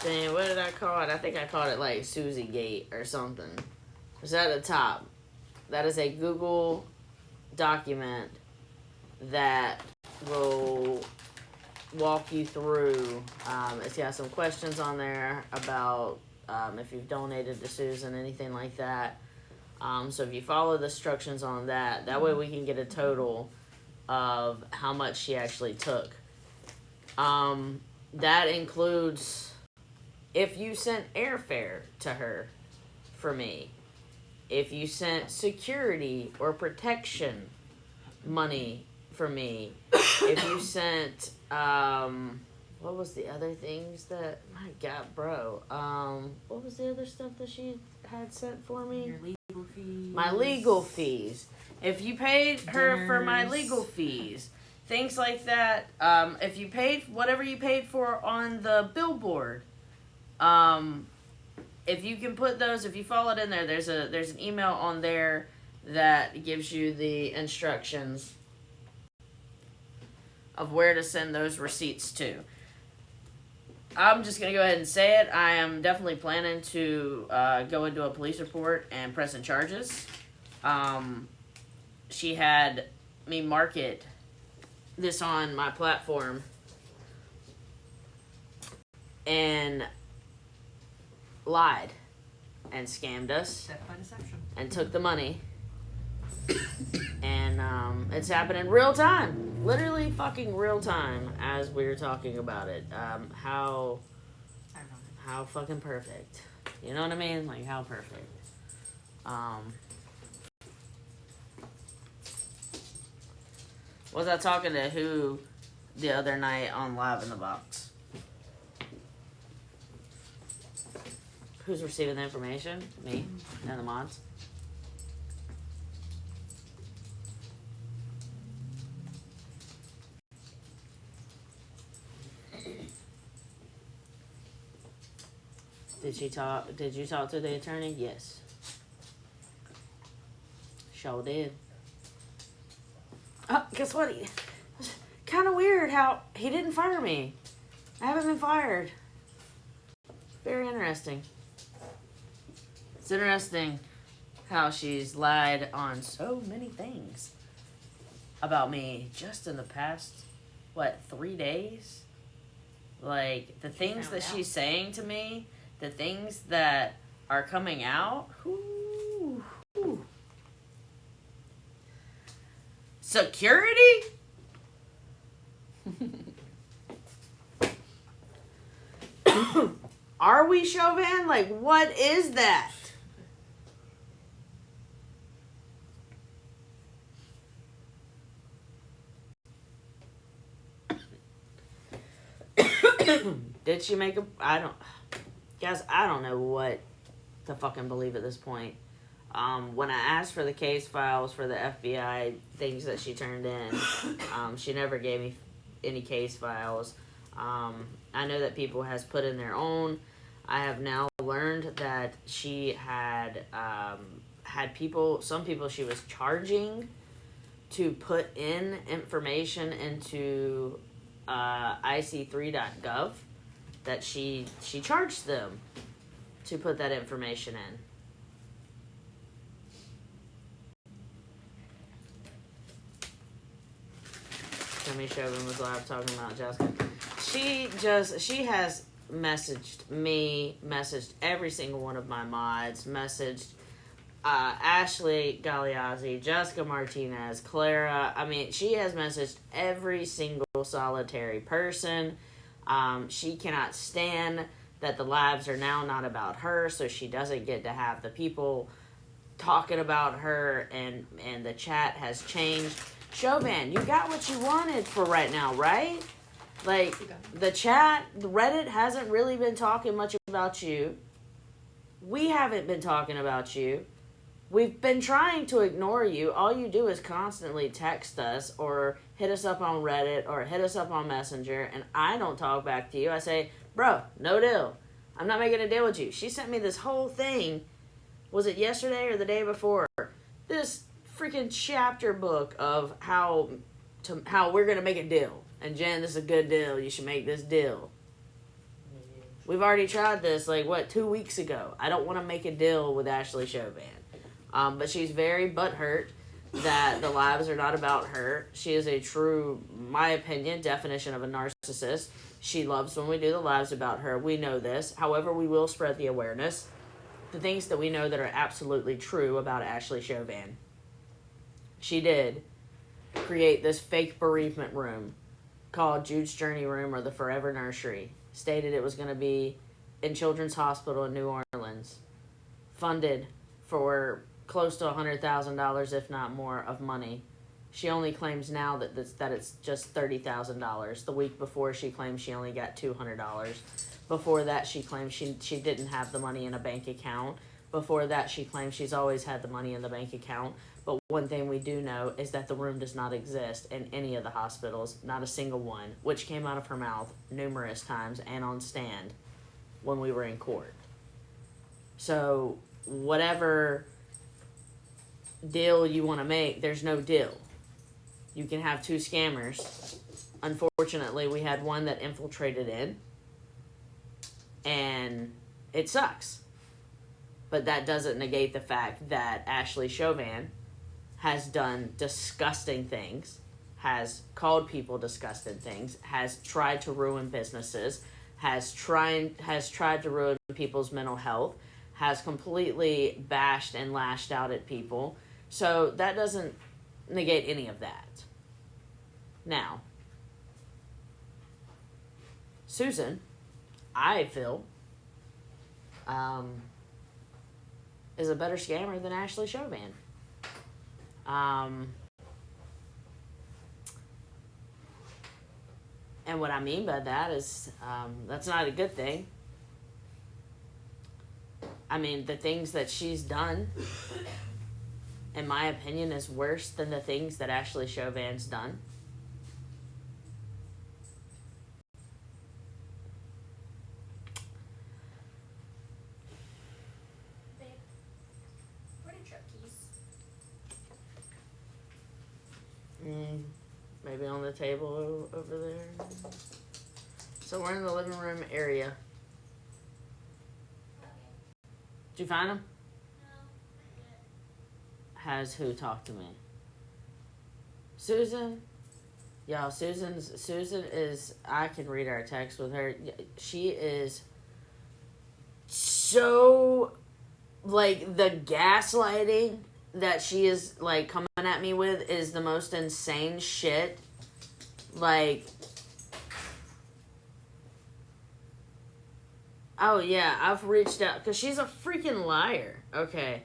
thing. What did I call it? I think I called it like Susie Gate or something. It's at the top. That is a Google document that will walk you through. It's got some questions on there about if you've donated to Susan, anything like that. So if you follow the instructions on that, that way we can get a total of how much she actually took. That includes if you sent airfare to her for me, if you sent security or protection money for me, if you sent, what was the other things that, my God, bro, what was the other stuff that she had sent for me? Your legal fees. My legal fees. If you paid her for my legal fees, things like that, if you paid whatever you paid for on the billboard, if you can put those, if you follow it in there, there's an email on there that gives you the instructions of where to send those receipts to. I'm just going to go ahead and say it. I am definitely planning to go into a police report and pressing charges. She had me market this on my platform and lied and scammed us Theft by deception. and took the money. And it's happening real time, literally fucking real time as we're talking about it. How fucking perfect, you know what I mean? Like, how perfect. Was I talking to who the other night on Live in the Box? Who's receiving the information? Me and the mods. Did you talk to the attorney? Yes. Sure did. Guess what? It's kind of weird how he didn't fire me. I haven't been fired. Very interesting. It's interesting how she's lied on so many things about me just in the past, 3 days? Like, the things that she's saying to me, the things that are coming out. Ooh, ooh. Security? Are we Chauvin? Like, what is that? Did she make a... Guys, I don't know what to fucking believe at this point. When I asked for the case files for the FBI things that she turned in, she never gave me any case files. I know that people has put in their own. I have now learned that she had some people she was charging to put in information into ic3.gov that she charged them to put that information in. Timmy Chauvin was live talking about Jessica. She has messaged me, messaged every single one of my mods, messaged Ashley Galeazzi, Jessica Martinez, Clara. I mean, she has messaged every single solitary person. She cannot stand that the lives are now not about her, so she doesn't get to have the people talking about her, and the chat has changed. Chauvin, you got what you wanted for right now, right? Like, the chat, the Reddit hasn't really been talking much about you. We haven't been talking about you. We've been trying to ignore you. All you do is constantly text us or hit us up on Reddit or hit us up on Messenger, and I don't talk back to you. I say, bro, no deal. I'm not making a deal with you. She sent me this whole thing. Was it yesterday or the day before? This freaking chapter book of how we're going to make a deal. And Jen, this is a good deal. You should make this deal. We've already tried this, 2 weeks ago. I don't want to make a deal with Ashley Chauvin. But she's very butthurt that the lives are not about her. She is a true, my opinion, definition of a narcissist. She loves when we do the lives about her. We know this. However, we will spread the awareness. The things that we know that are absolutely true about Ashley Chauvin. She did create this fake bereavement room called Jude's Journey Room or the Forever Nursery. Stated it was going to be in Children's Hospital in New Orleans. Funded for close to $100,000, if not more, of money. She only claims now that it's just $30,000. The week before, she claimed she only got $200. Before that, she claimed she didn't have the money in a bank account. Before that, she claimed she's always had the money in the bank account. But one thing we do know is that the room does not exist in any of the hospitals, not a single one, which came out of her mouth numerous times and on stand when we were in court. So whatever deal you want to make, there's no deal. You can have two scammers. Unfortunately, we had one that infiltrated in, and it sucks. But that doesn't negate the fact that Ashley Chauvin has done disgusting things, has called people disgusting things, has tried to ruin businesses, has tried to ruin people's mental health, has completely bashed and lashed out at people. So that doesn't negate any of that. Now, Susan, I feel, is a better scammer than Ashley Chauvin. And what I mean by that is that's not a good thing. I mean, the things that she's done, in my opinion, is worse than the things that Ashley Chauvin's done. Babe, where did your keys? Maybe on the table over there. So we're in the living room area. Okay. Did you find them? No, not yet. Has who talked to me? Susan? Y'all, Susan is, I can read our text with her. She is so, the gaslighting that she is, coming at me with is the most insane shit. Oh yeah, I've reached out, because she's a freaking liar. Okay,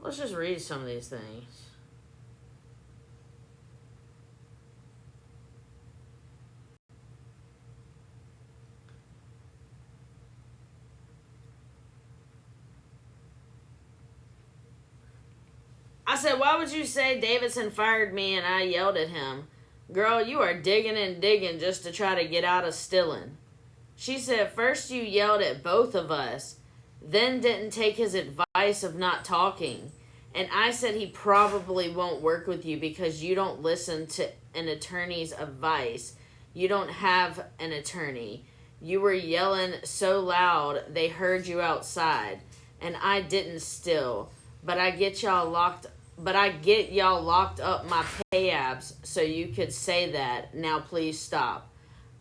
let's just read some of these things. I said, why would you say Davidson fired me and I yelled at him? Girl, you are digging and digging just to try to get out of stealing. She said, first you yelled at both of us, then didn't take his advice of not talking. And I said he probably won't work with you because you don't listen to an attorney's advice. You don't have an attorney. You were yelling so loud they heard you outside. And I didn't steal. But I get y'all locked up my pay abs so you could say that. Now please stop.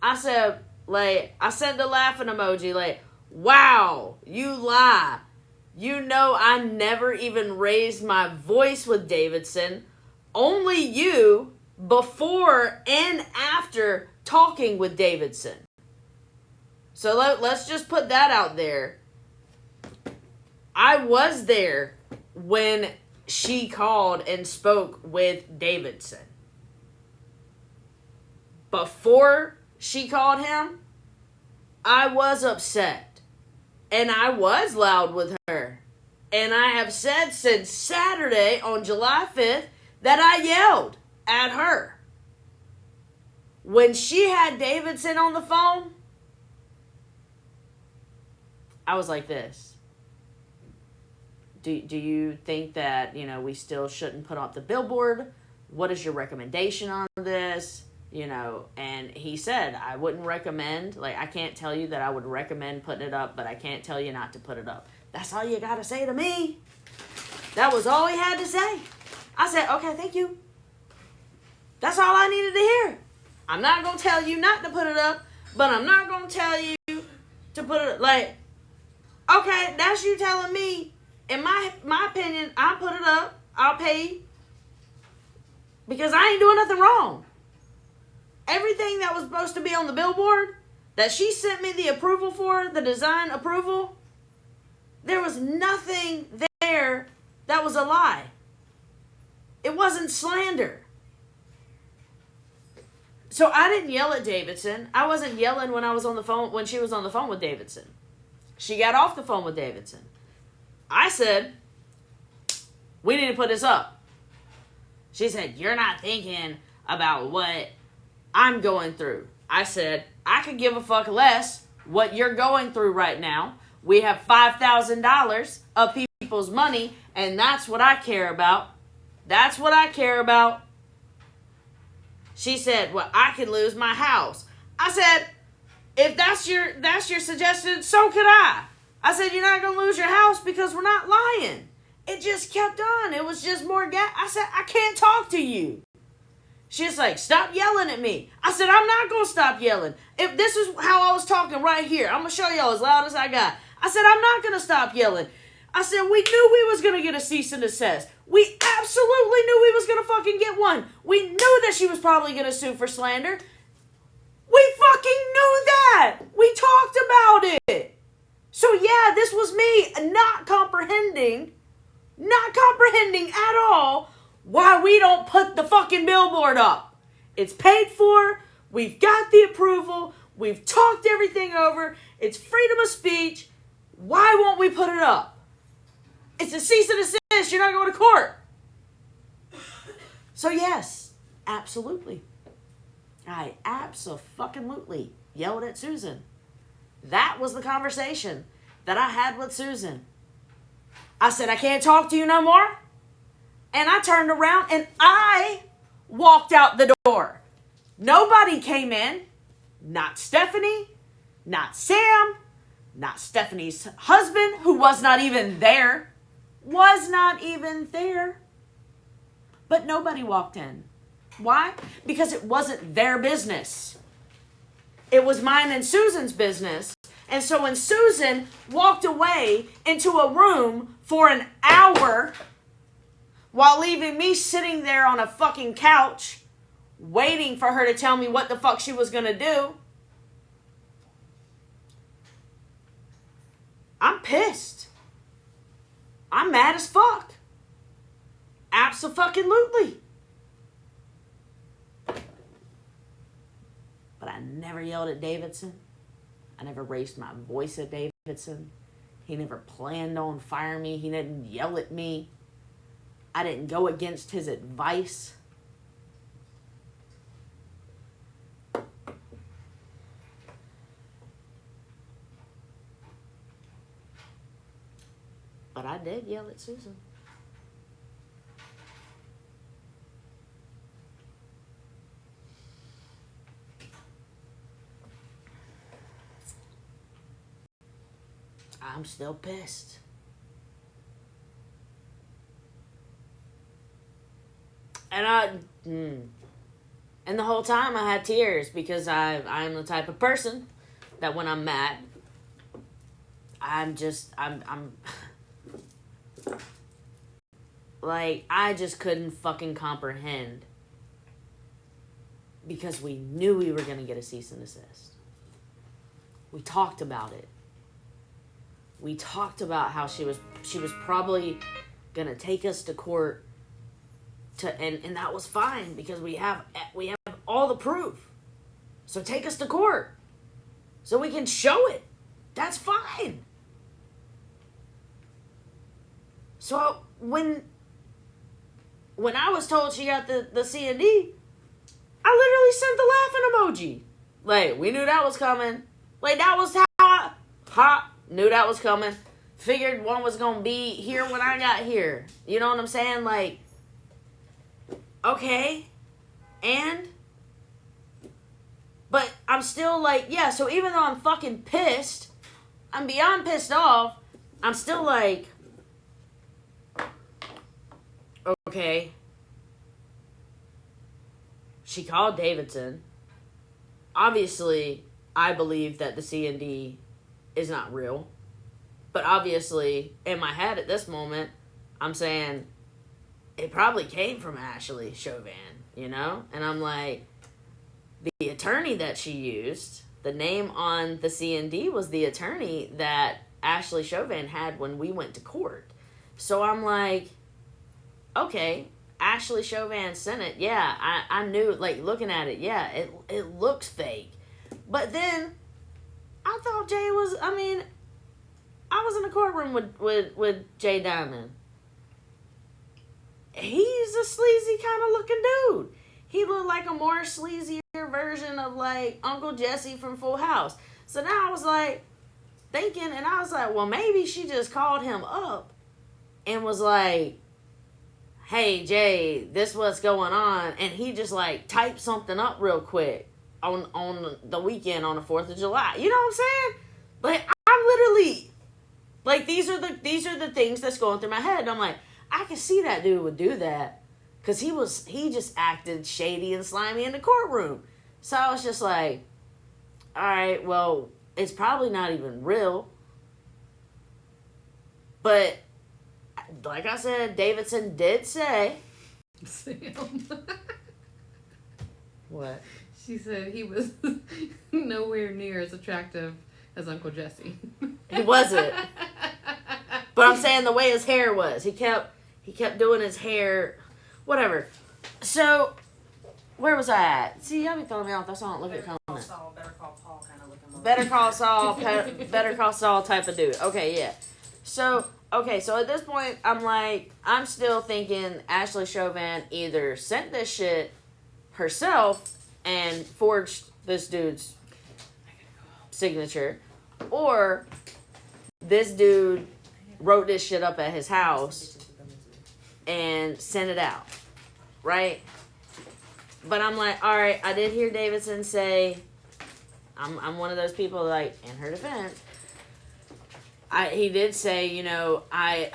I said, I sent the laughing emoji, wow, you lie. You know I never even raised my voice with Davidson. Only you before and after talking with Davidson. So let's just put that out there. I was there when she called and spoke with Davidson. Before she called him, I was upset. And I was loud with her. And I have said since Saturday on July 5th that I yelled at her. When she had Davidson on the phone, I was like this. Do you think that, we still shouldn't put up the billboard? What is your recommendation on this? you know, and he said, I wouldn't recommend, like, I can't tell you that I would recommend putting it up, but I can't tell you not to put it up. That's all you gotta say to me. That was all he had to say. I said, okay, thank you. That's all I needed to hear. I'm not gonna tell you not to put it up, but I'm not gonna tell you to put it, like, okay, that's you telling me. In my opinion, I'll put it up, I'll pay, because I ain't doing nothing wrong. Everything that was supposed to be on the billboard, that she sent me the approval for, the design approval, there was nothing there that was a lie. It wasn't slander. So I didn't yell at Davidson. I wasn't yelling when I was on the phone, when she was on the phone with Davidson. She got off the phone with Davidson. I said, we need to put this up. She said, you're not thinking about what I'm going through. I said, I could give a fuck less what you're going through right now. We have $5,000 of people's money, and that's what I care about. That's what I care about. She said, well, I could lose my house. I said, if that's your suggestion, so could I. I said, you're not going to lose your house because we're not lying. It just kept on. It was just more gas. I said, I can't talk to you. She's like, stop yelling at me. I said, I'm not going to stop yelling. If this is how I was talking right here, I'm going to show y'all as loud as I got. I said, I'm not going to stop yelling. I said, we knew we was going to get a cease and desist. We absolutely knew we was going to fucking get one. We knew that she was probably going to sue for slander. We fucking knew that. We talked about it. So yeah, this was me not comprehending at all why we don't put the fucking billboard up. It's paid for. We've got the approval. We've talked everything over. It's freedom of speech. Why won't we put it up? It's a cease and desist. You're not going to court. So yes, absolutely. I abso-fucking-lutely yelled at Susan. That was the conversation that I had with Susan. I said, I can't talk to you no more. And I turned around and I walked out the door. Nobody came in. Not Stephanie. Not Sam. Not Stephanie's husband, who was not even there. Was not even there. But nobody walked in. Why? Because it wasn't their business. It was mine and Susan's business. And so when Susan walked away into a room for an hour while leaving me sitting there on a fucking couch waiting for her to tell me what the fuck she was going to do, I'm pissed. I'm mad as fuck. Abso-fucking-lutely. But I never yelled at Davidson. I never raised my voice at Davidson. He never planned on firing me. He didn't yell at me. I didn't go against his advice. But I did yell at Susan. I'm still pissed. And the whole time I had tears because I'm the type of person that when I'm mad, I'm like, I just couldn't fucking comprehend, because we knew we were going to get a cease and desist. We talked about it. We talked about how she was probably going to take us to court and that was fine because we have all the proof. So take us to court so we can show it. That's fine. So when I was told she got the C&D, I literally sent the laughing emoji. Like, we knew that was coming. Like, that was how I knew that was coming. Figured one was going to be here when I got here. You know what I'm saying? Like, okay. And But I'm still like, yeah, so even though I'm fucking pissed, I'm beyond pissed off, I'm still like, okay. She called Davidson. Obviously, I believe that the C&D is not real. But obviously, in my head at this moment, I'm saying it probably came from Ashley Chauvin, you know? And I'm like, the attorney that she used, the name on the C&D was the attorney that Ashley Chauvin had when we went to court. So I'm like, okay, Ashley Chauvin sent it. Yeah, I knew, like, looking at it, yeah, it looks fake. But then, I thought Jay was, I was in the courtroom with Jay Diamond. He's a sleazy kind of looking dude. He looked like a more sleazier version of, like, Uncle Jesse from Full House. So now I was, like, thinking, and I was like, well, maybe she just called him up and was like, hey, Jay, this what's going on. And he just, like, typed something up real quick on the weekend on the 4th of July. You know what I'm saying? Like, I'm literally, like, these are the things that's going through my head. And I'm like, I can see that dude would do that. Because he just acted shady and slimy in the courtroom. So I was just like, all right, well, it's probably not even real. But, like I said, Davidson did say. Sam. What? She said he was nowhere near as attractive as Uncle Jesse. He wasn't. But I'm saying the way his hair was. He kept doing his hair. Whatever. So, where was I at? See, y'all be throwing me off. That's why I don't look at comments. Better Call Paul kind of looking. Better Call Saul type of dude. Okay, yeah. So at this point, I'm still thinking Ashley Chauvin either sent this shit herself and forged this dude's signature, or this dude wrote this shit up at his house and sent it out, right? But I'm like, all right, I did hear Davidson say, I'm one of those people, like, in her defense, he did say, you know, I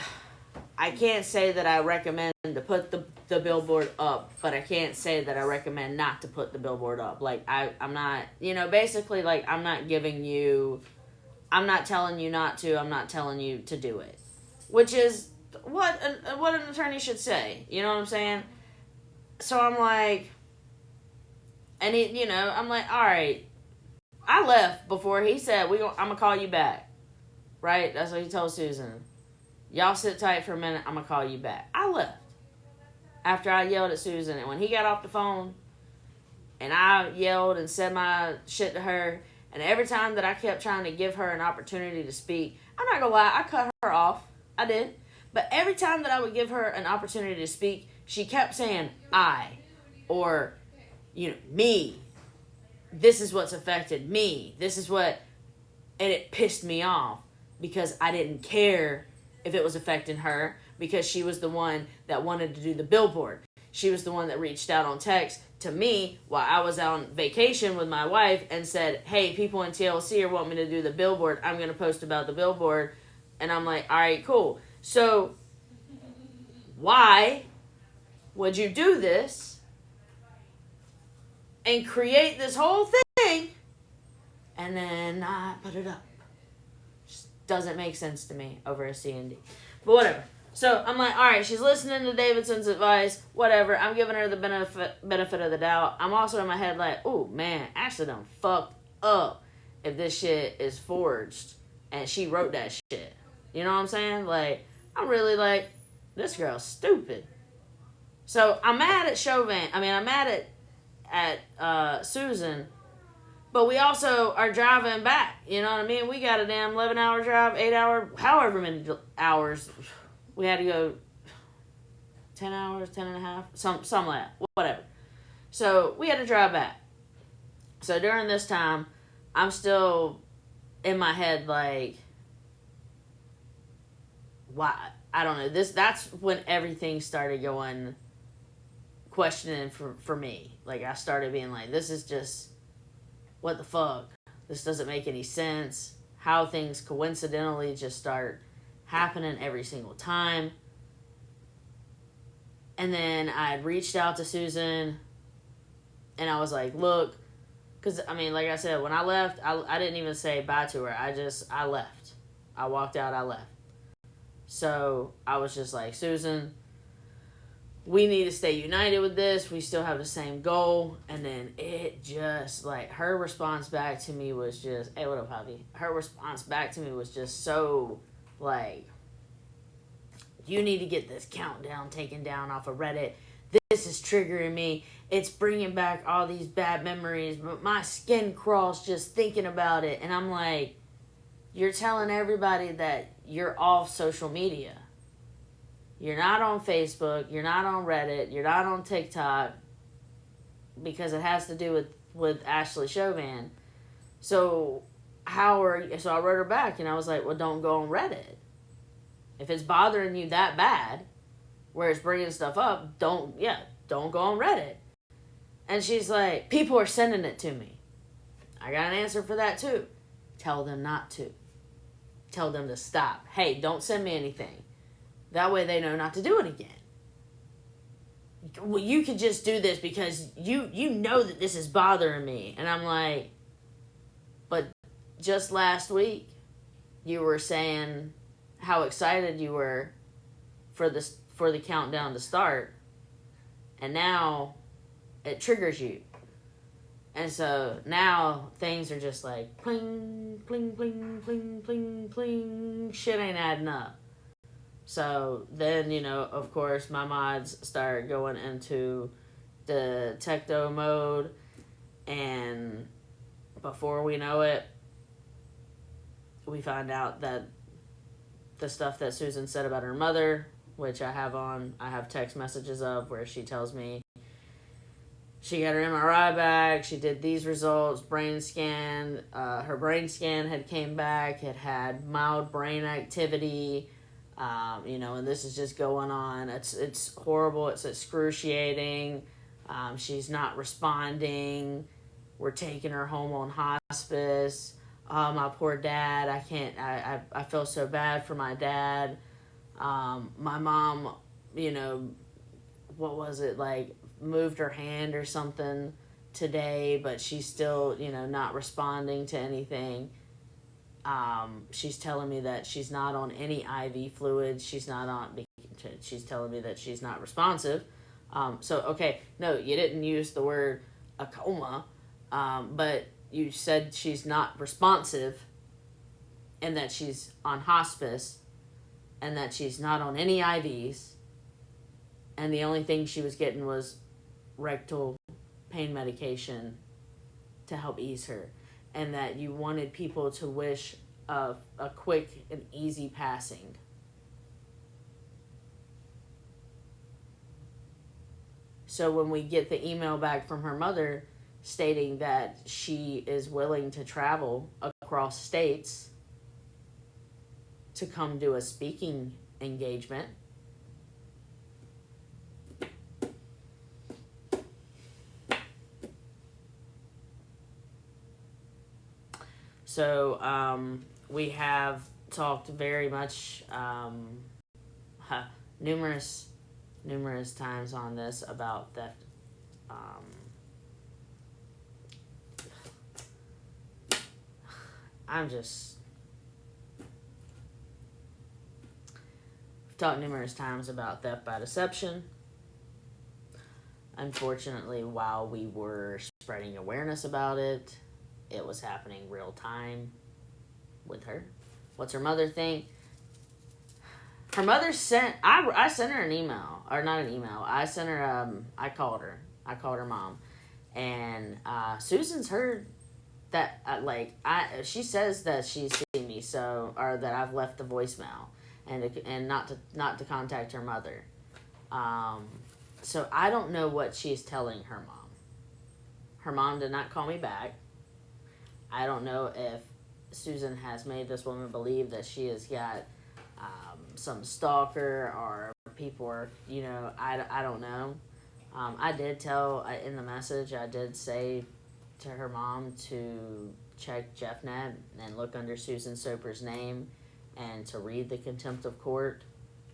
can't say that I recommend to put the billboard up, but I can't say that I recommend not to put the billboard up. Like, I'm not, you know, basically, like, I'm not telling you not to, I'm not telling you to do it. Which is what an attorney should say. You know what I'm saying? So I'm like, and he, you know, I'm like, all right. I left before he said, I'm going to call you back. Right? That's what he told Susan. Y'all sit tight for a minute. I'm going to call you back. I left after I yelled at Susan. And when he got off the phone and I yelled and said my shit to her, and every time that I kept trying to give her an opportunity to speak, I'm not going to lie, I cut her off. I did. But every time that I would give her an opportunity to speak, she kept saying, I, or, you know, me. This is what's affected me. This is what, and it pissed me off because I didn't care if it was affecting her because she was the one that wanted to do the billboard. She was the one that reached out on text to me while I was on vacation with my wife and said, hey, people in TLC are wanting me to do the billboard. I'm going to post about the billboard. And I'm like, all right, cool. So why would you do this and create this whole thing and then not put it up? Just doesn't make sense to me over a C&D. But whatever. So I'm like, all right, she's listening to Davidson's advice. Whatever. I'm giving her the benefit of the doubt. I'm also in my head like, oh, man, Ashley done fucked up if this shit is forged and she wrote that shit. You know what I'm saying? Like, I'm really like, this girl's stupid. So I'm mad at Chauvin. I'm mad at Susan. But we also are driving back. You know what I mean? We got a damn 11-hour drive, 8-hour, however many hours. We had to go 10 hours, 10 and a half, some like that, whatever. So we had to drive back. So during this time, I'm still in my head like, why? I don't know. That's when everything started going questioning for me. Like, I started being like, this is just what the fuck? This doesn't make any sense. How things coincidentally just start happening every single time. And then I reached out to Susan and I was like, look, because, I mean, like I said, when I left, I didn't even say bye to her. I left. I walked out, I left. So I was just like, Susan, we need to stay united with this. We still have the same goal. And then it just, like, her response back to me was just, hey, what up, Javi? Her response back to me was just so, like, you need to get this countdown taken down off of Reddit. This is triggering me. It's bringing back all these bad memories. But my skin crawls just thinking about it. And I'm like, you're telling everybody that you're off social media. You're not on Facebook. You're not on Reddit. You're not on TikTok. Because it has to do with Ashley Chauvin. So I wrote her back and I was like, well, don't go on Reddit. If it's bothering you that bad, where it's bringing stuff up, don't go on Reddit. And she's like, people are sending it to me. I got an answer for that too. Tell them not to. Tell them to stop. Hey, don't send me anything. That way they know not to do it again. Well, you could just do this because you know that this is bothering me. And I'm like, but just last week, you were saying how excited you were for the countdown to start. And now it triggers you. And so now things are just like pling, pling, pling, pling, pling, pling. Shit ain't adding up. So then, of course, my mods start going into the techno mode. And before we know it, we find out that the stuff that Susan said about her mother, which I have text messages of where she tells me she got her MRI back, she did these results, brain scan, her brain scan had came back, it had mild brain activity, and this is just going on. It's horrible, it's excruciating, she's not responding, we're taking her home on hospice. Oh, my poor dad, I feel so bad for my dad. My mom, what was it, like, moved her hand or something today, but she's still, not responding to anything. She's telling me that she's not on any IV fluids. She's telling me that she's not responsive. So, okay, no, you didn't use the word a coma, but you said she's not responsive and that she's on hospice and that she's not on any IVs and the only thing she was getting was rectal pain medication to help ease her, and that you wanted people to wish a quick and easy passing. So when we get the email back from her mother stating that she is willing to travel across states to come do a speaking engagement, so we have talked very much numerous times on this about theft. We've talked numerous times about theft by deception. Unfortunately, while we were spreading awareness about it, it was happening real time with her. What's her mother think? Her mother I sent her an email, or not an email. I sent her, I called her mom. And Susan's heard that, she says that she's seen me, or that I've left the voicemail, and not to contact her mother. So I don't know what she's telling her mom. Her mom did not call me back. I don't know if Susan has made this woman believe that she has got some stalker or people are, I don't know. I did tell in the message, I did say to her mom to check JeffNet and look under Susan Soper's name and to read the contempt of court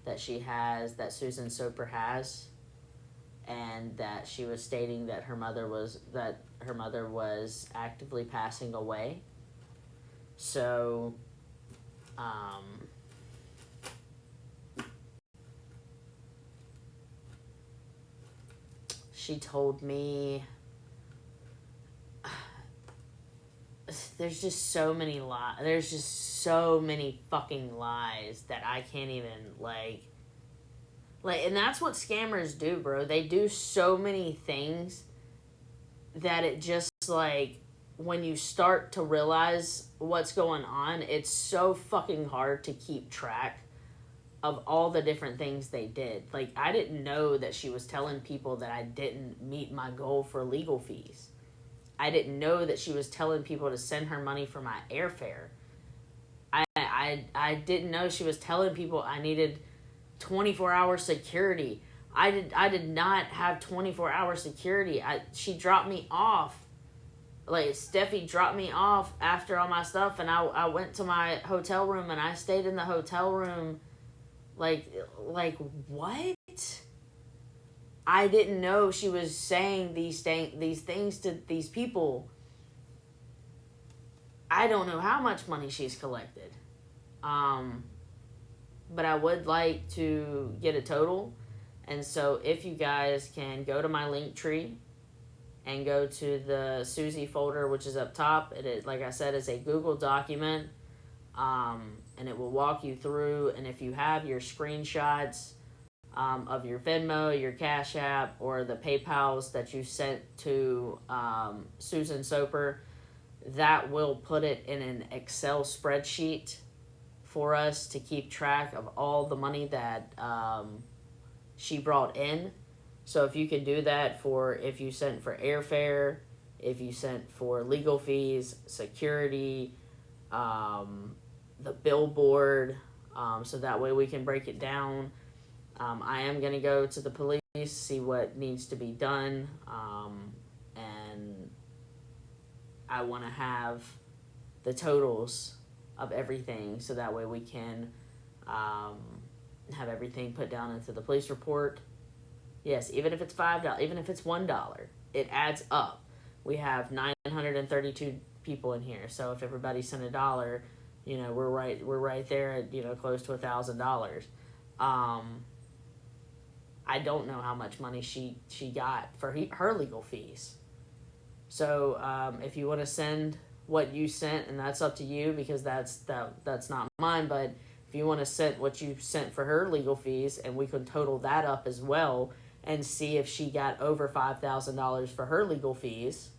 that Susan Soper has, and that she was stating that her mother was actively passing away. So, she told me there's just so many lies. There's just so many fucking lies that I can't even, like, and that's what scammers do, bro. They do so many things that it just, like, when you start to realize what's going on, it's so fucking hard to keep track of all the different things they did. Like, I didn't know that she was telling people that I didn't meet my goal for legal fees. I didn't know that she was telling people to send her money for my airfare. I didn't know she was telling people I needed 24-hour security. I did not have 24-hour security. She dropped me off. Like, Steffi dropped me off after all my stuff, and I went to my hotel room, and I stayed in the hotel room. Like what? I didn't know she was saying these things to these people. I don't know how much money she's collected. But I would like to get a total. And so if you guys can go to my link tree and go to the Susie folder, which is up top. It is, like I said, it's a Google document. And it will walk you through. And if you have your screenshots of your Venmo, your Cash App, or the PayPals that you sent to Susan Soper, that will put it in an Excel spreadsheet for us to keep track of all the money that she brought in. So if you can do that if you sent for airfare, if you sent for legal fees, security, the billboard, so that way we can break it down. I am going to go to the police, see what needs to be done, and I want to have the totals of everything, so that way we can have everything put down into the police report. Yes, even if it's $5, even if it's $1, it adds up. We have 932 people in here, so if everybody sent $1, we're right there at close to $1,000. I don't know how much money she got for her legal fees. So if you want to send what you sent, and that's up to you because that's not mine, but if you want to send what you sent for her legal fees, and we can total that up as well and see if she got over $5,000 for her legal fees.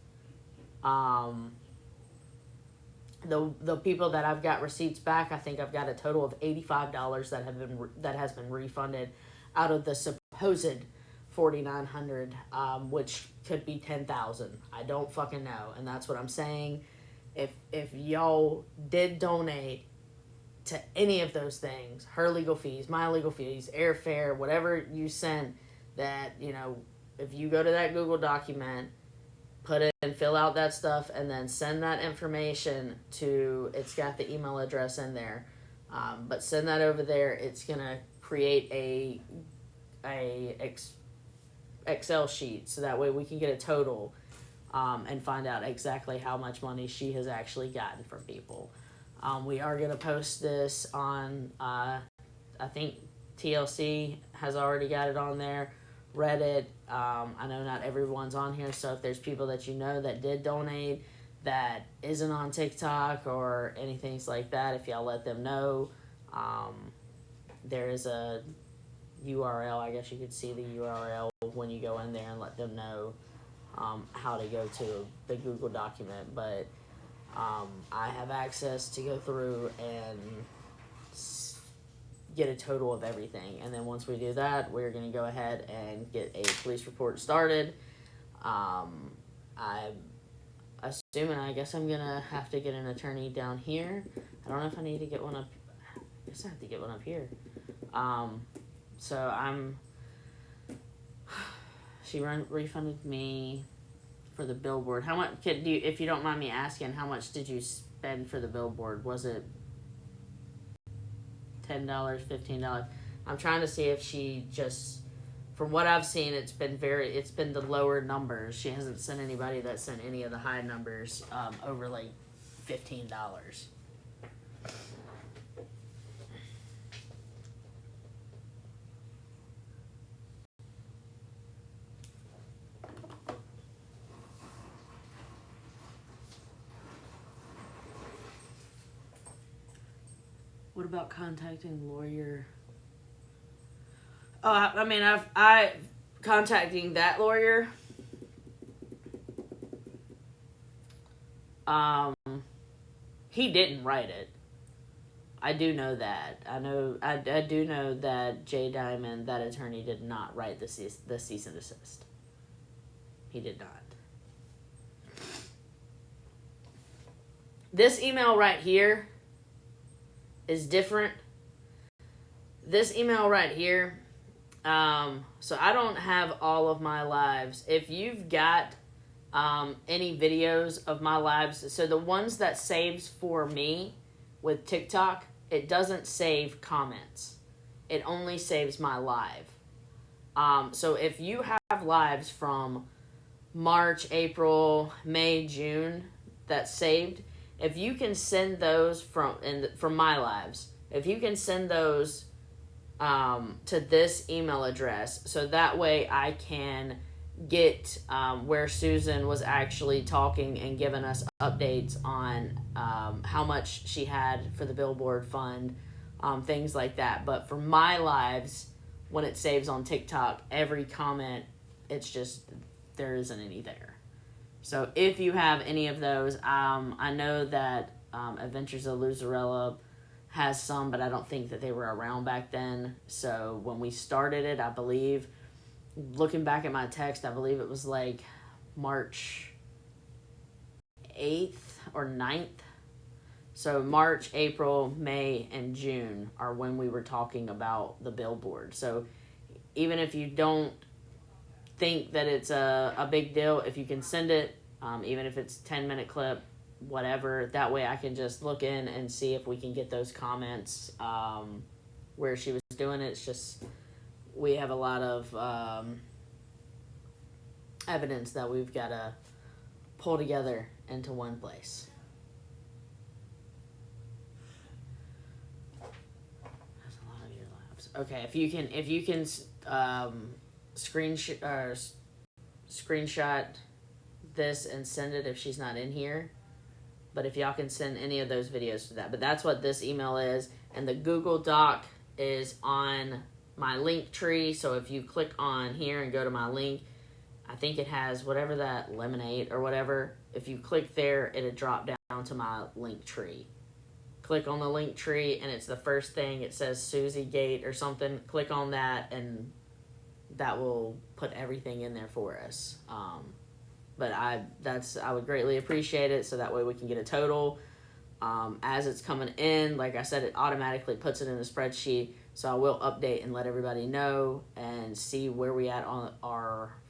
The people that I've got receipts back, I think I've got a total of $85 that has been refunded out of the supposed $4,900, which could be $10,000. I don't fucking know, and that's what I'm saying. If y'all did donate to any of those things, her legal fees, my legal fees, airfare, whatever you sent, that if you go to that Google document, put it and fill out that stuff, and then send that information to, it's got the email address in there, but send that over there. It's gonna create a Excel sheet, so that way we can get a total and find out exactly how much money she has actually gotten from people. We are gonna post this on I think TLC has already got it on there, Reddit. I know not everyone's on here, so if there's people that that did donate that isn't on TikTok or anything like that, if y'all let them know, there is a URL. I guess you could see the URL when you go in there and let them know how to go to the Google document. But I have access to go through and get a total of everything, and then once we do that, we're going to go ahead and get a police report started. I'm assuming, I guess I'm going to have to get an attorney down here. I don't know if I need to get one up. I guess I have to get one up here. So she refunded me for the billboard. How much? If you don't mind me asking, how much did you spend for the billboard? Was it $10, $15? I'm trying to see if she just. From what I've seen, it's been the lower numbers. She hasn't sent anybody that sent any of the high numbers over like $15. What about contacting lawyer? Oh, I mean, I contacting that lawyer. He didn't write it. I do know that. I do know that Jay Diamond, that attorney, did not write the cease and desist. He did not. This email right here is different. This email right here, so I don't have all of my lives. If you've got any videos of my lives, so the ones that saves for me with TikTok, it doesn't save comments. It only saves my live. So if you have lives from March, April, May, June that's saved, if you can send those from my lives, if you can send those to this email address, so that way I can get where Susan was actually talking and giving us updates on how much she had for the billboard fund, things like that. But for my lives, when it saves on TikTok, every comment, it's just, there isn't any there. So if you have any of those, I know that Adventures of Luzarella has some, but I don't think that they were around back then. So when we started it, I believe, looking back at my text, I believe it was like March 8th or 9th. So March, April, May, and June are when we were talking about the billboard. So even if you don't think that it's a big deal, if you can send it, even if it's 10-minute clip, whatever, that way I can just look in and see if we can get those comments where she was doing it. It's just, we have a lot of evidence that we've got to pull together into one place. That's a lot of your labs. Okay, if you can screenshot this and send it if she's not in here. But if y'all can send any of those videos to that. But that's what this email is. And the Google Doc is on my link tree. So if you click on here and go to my link, I think it has whatever that lemonade or whatever. If you click there, it'll drop down to my link tree. Click on the link tree and it's the first thing. It says Susie Gate or something. Click on that and that will put everything in there for us. But I would greatly appreciate it, so that way we can get a total. As it's coming in, like I said, it automatically puts it in the spreadsheet, so I will update and let everybody know and see where we at on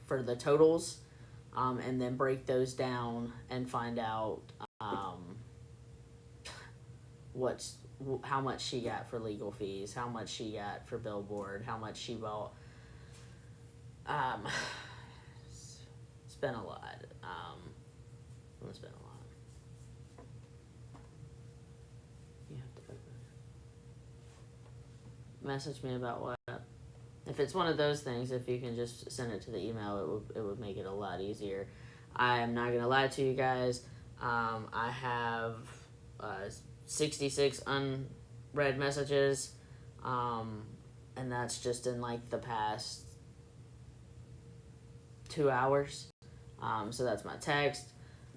for the totals, and then break those down and find out how much she got for legal fees, how much she got for billboard, how much she bought. It's been a lot. It's been a lot. You have to open it. Message me about what. If it's one of those things, if you can just send it to the email, it would make it a lot easier. I am not gonna lie to you guys. I have 66 unread messages, and that's just in like the past 2 hours. So that's my text,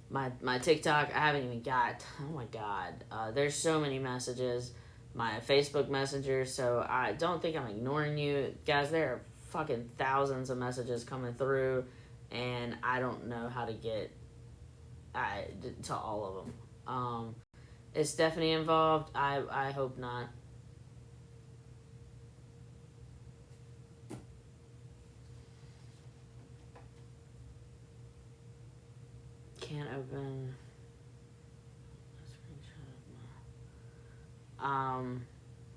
my TikTok. I haven't even got. Oh my God, there's so many messages. My Facebook Messenger. So I don't think I'm ignoring you guys. There are fucking thousands of messages coming through, and I don't know how to get to all of them. Is Stephanie involved? I hope not. can't open a screenshot.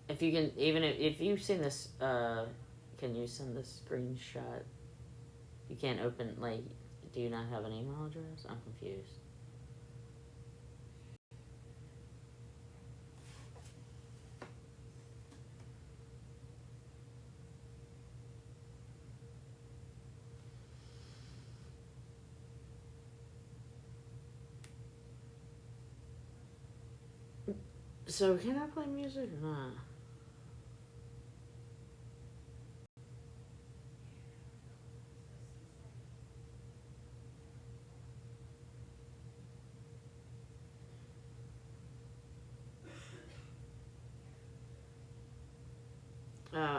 If you can, even if you've seen this, can you send the screenshot? You can't open, like, do you not have an email address? I'm confused. So can I play music or not?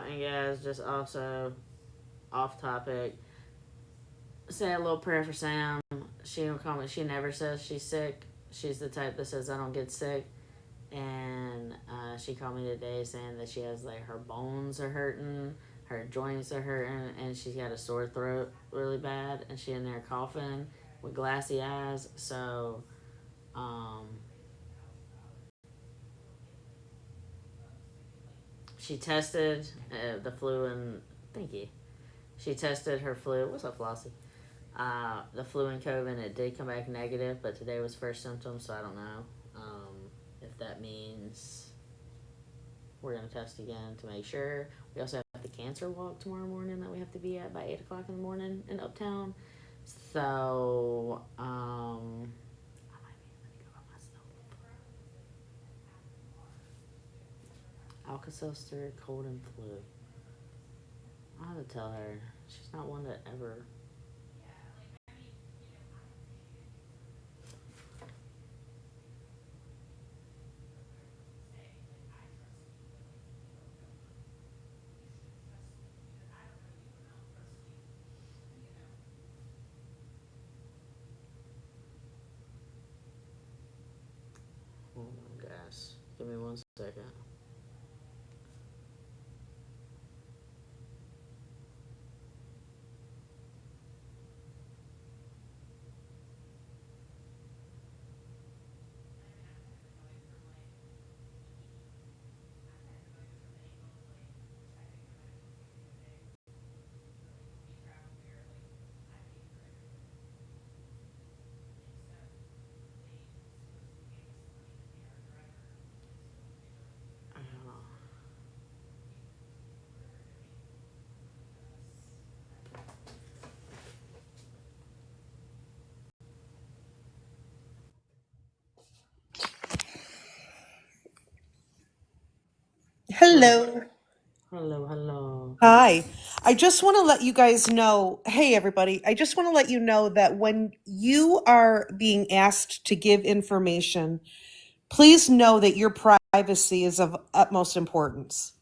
And guys, just also off topic. Say a little prayer for Sam. She don't call me. She never says she's sick. She's the type that says I don't get sick. And she called me today saying that she has like her bones are hurting, her joints are hurting, and she's got a sore throat really bad, and she in there coughing with glassy eyes. So, she tested the flu and thank you. She tested her flu. What's up, Flossie? The flu and COVID, and it did come back negative, but today was first symptoms, so I don't know if that means we're going to test again to make sure. We also have the cancer walk tomorrow morning that we have to be at by 8 o'clock in the morning in Uptown. So, I might be able to go by myself. Alka-Seltzer, cold and flu. I have to tell her. She's not one to ever. Oh my gosh. Give me 1 second. Hello. Hello, hello. Hi. I just want to let you guys know, hey everybody, I just want to let you know that when you are being asked to give information, please know that your privacy is of utmost importance.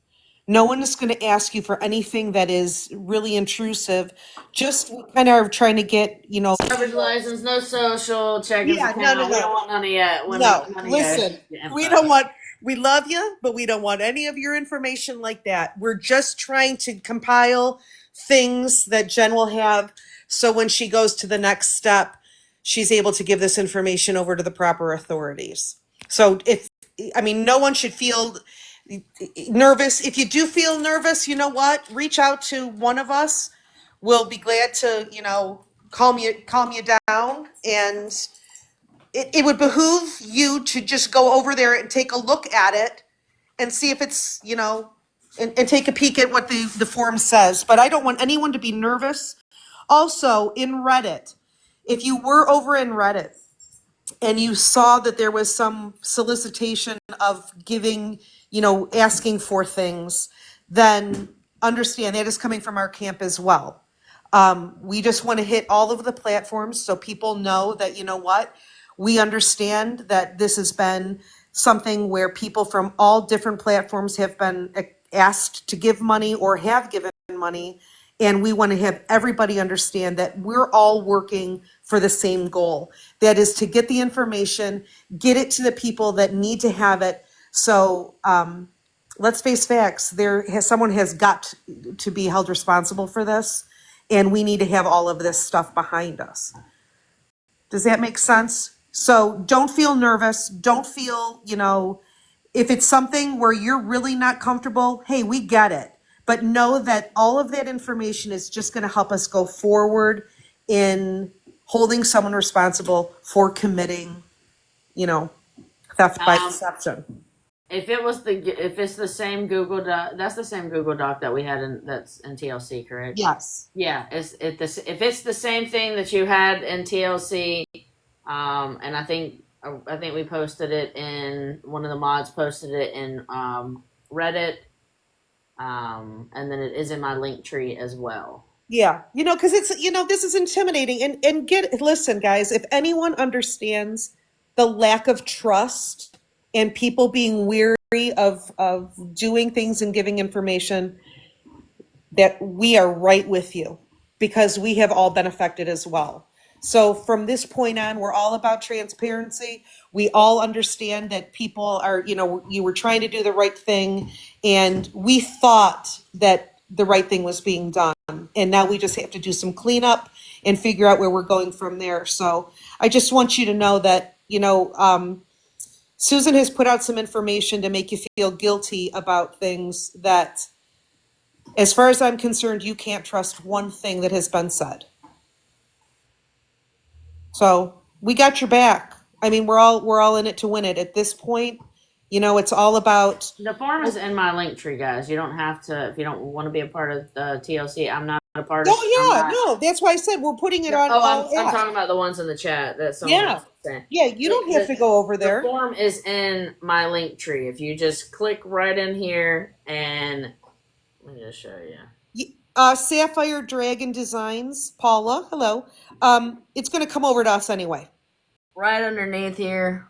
No one is going to ask you for anything that is really intrusive. Just kind of trying to get, Driver's license, no social, check-ins yeah, no, no, account. We don't no. want none of that. No, None of your listen, we info. don't want, we love you, but we don't want any of your information like that. We're just trying to compile things that Jen will have. So when she goes to the next step, she's able to give this information over to the proper authorities. So I mean, no one should feel nervous. If you do feel nervous, you know what? Reach out to one of us. We'll be glad to, calm you down, and it would behoove you to just go over there and take a look at it and see if it's, and take a peek at what the form says. But I don't want anyone to be nervous. Also, in Reddit, if you were over in Reddit and you saw that there was some solicitation of giving, asking for things, then understand that is coming from our camp as well. We just want to hit all of the platforms so people know that, you know what, we understand that this has been something where people from all different platforms have been asked to give money or have given money. And we want to have everybody understand that we're all working for the same goal. That is to get the information, get it to the people that need to have it. So let's face facts. Someone has got to be held responsible for this. And we need to have all of this stuff behind us. Does that make sense? So don't feel nervous. Don't feel, if it's something where you're really not comfortable, hey, we get it. But know that all of that information is just going to help us go forward in holding someone responsible for committing, theft by deception. If it's the same Google Doc, that's the same Google Doc that we had that's in TLC, correct? Yes. Yeah. If it's the same thing that you had in TLC, and I think we posted it in one of the mods posted it in Reddit, and then it is in my link tree as well. Yeah, because it's, this is intimidating. And listen, guys, if anyone understands the lack of trust and people being weary of doing things and giving information, that we are right with you because we have all been affected as well. So from this point on, we're all about transparency. We all understand that people are, you were trying to do the right thing, and we thought that the right thing was being done. And now we just have to do some cleanup and figure out where we're going from there. So I just want you to know that, Susan has put out some information to make you feel guilty about things that, as far as I'm concerned, you can't trust one thing that has been said. So we got your back. I mean, we're all in it to win it. At this point, it's all about. The form is in my link tree, guys. You don't have to if you don't want to be a part of the TLC. I'm not a part of. Oh yeah, no, that's why I said we're putting it on. I'm talking about the ones in the chat. That's yeah. Yeah, you don't have to go over there. The form is in my link tree. If you just click right in here and let me just show you. Sapphire Dragon Designs, Paula, hello. It's going to come over to us anyway. Right underneath here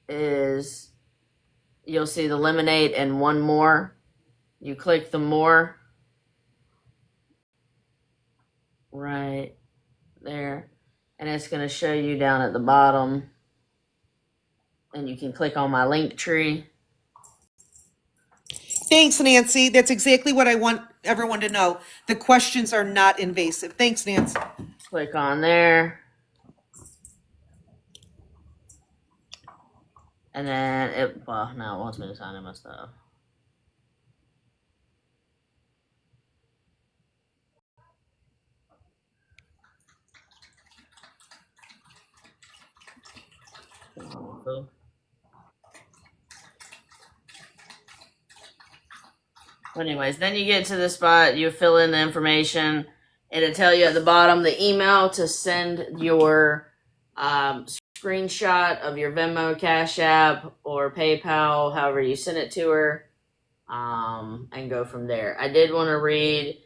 is, you'll see the lemonade and one more. You click the more right there, and it's going to show you down at the bottom, and you can click on my link tree. Thanks, Nancy. That's exactly what I want everyone to know. The questions are not invasive. Thanks, Nancy. Click on there. And then now it wants me to sign in my stuff. But anyways, then you get to the spot, you fill in the information. It'll tell you at the bottom the email to send your screenshot of your Venmo, Cash App, or PayPal, however you send it to her, and go from there. I did want to read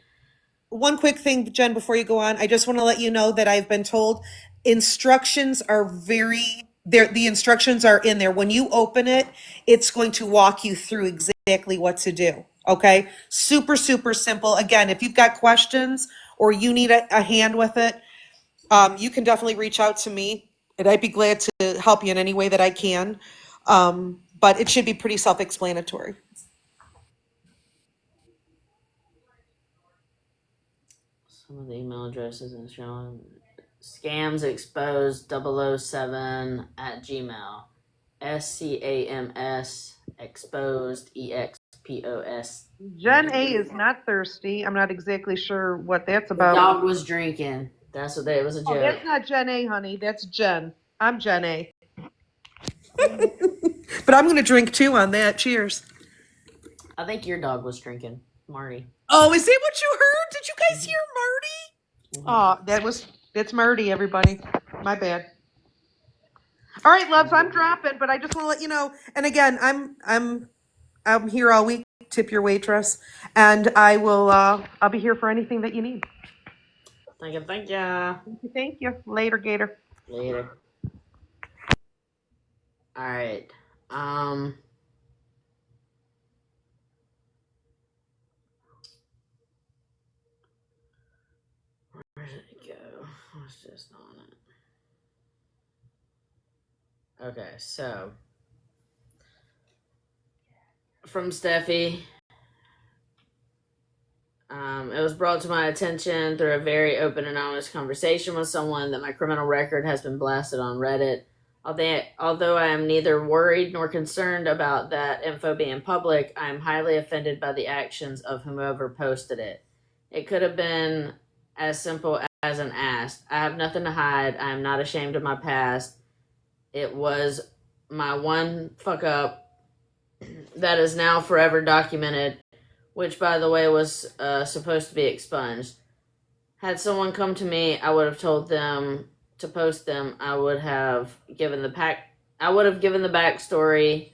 one quick thing, Jen, before you go on. I just want to let you know that I've been told instructions are the instructions are in there. When you open it, it's going to walk you through exactly what to do. Okay? Super, super simple. Again, if you've got questions or you need a hand with it, you can definitely reach out to me, and I'd be glad to help you in any way that I can. But it should be pretty self-explanatory. Some of the email addresses and showing scams exposed 007 at Gmail. SCAMS exposed EXPOS. Jen A is not thirsty. I'm not exactly sure what that's about. The dog was drinking. That's what it was a joke. Oh, that's not Jen A, honey. That's Jen. I'm Jen A. But I'm going to drink too on that. Cheers. I think your dog was drinking, Marty. Oh, is that what you heard? Did you guys hear Marty? Oh, that's Marty, everybody. My bad. All right, loves, I'm dropping, but I just want to let you know. And again, I'm here all week. Tip your waitress, and I'll be here for anything that you need. Thank you. Thank you. Later, Gator. Later. All right. Where did it go? I was just on it. Okay, so from Steffi, it was was brought to my attention through a very open and honest conversation with someone that my criminal record has been blasted on Reddit. Although I am neither worried nor concerned about that info being public, I am highly offended by the actions of whomever posted it. It could have been as simple as an ask. I have nothing to hide. I am not ashamed of my past. It was my one fuck up that is now forever documented, which, by the way, was supposed to be expunged. Had someone come to me, I would have told them to post them. I would have given the backstory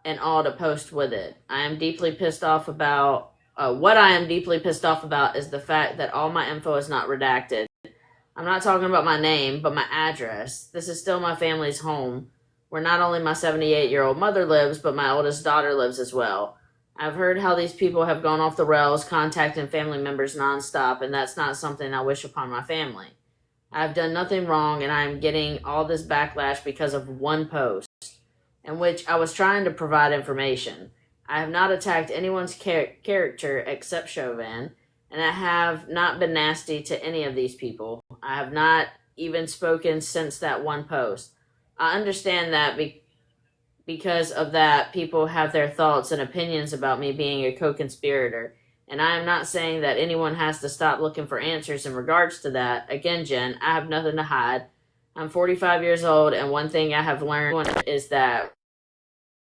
and all to post with it. I am deeply pissed off about what I am deeply pissed off about is the fact that all my info is not redacted. I'm not talking about my name, but my address. This is still my family's home, where not only my 78-year-old mother lives, but my oldest daughter lives as well. I've heard how these people have gone off the rails, contacting family members nonstop, and that's not something I wish upon my family. I've done nothing wrong, and I'm getting all this backlash because of one post, in which I was trying to provide information. I have not attacked anyone's character except Chauvin, and I have not been nasty to any of these people. I have not even spoken since that one post. I understand that because of that, people have their thoughts and opinions about me being a co-conspirator. And I am not saying that anyone has to stop looking for answers in regards to that. Again, Jen, I have nothing to hide. I'm 45 years old, and one thing I have learned is that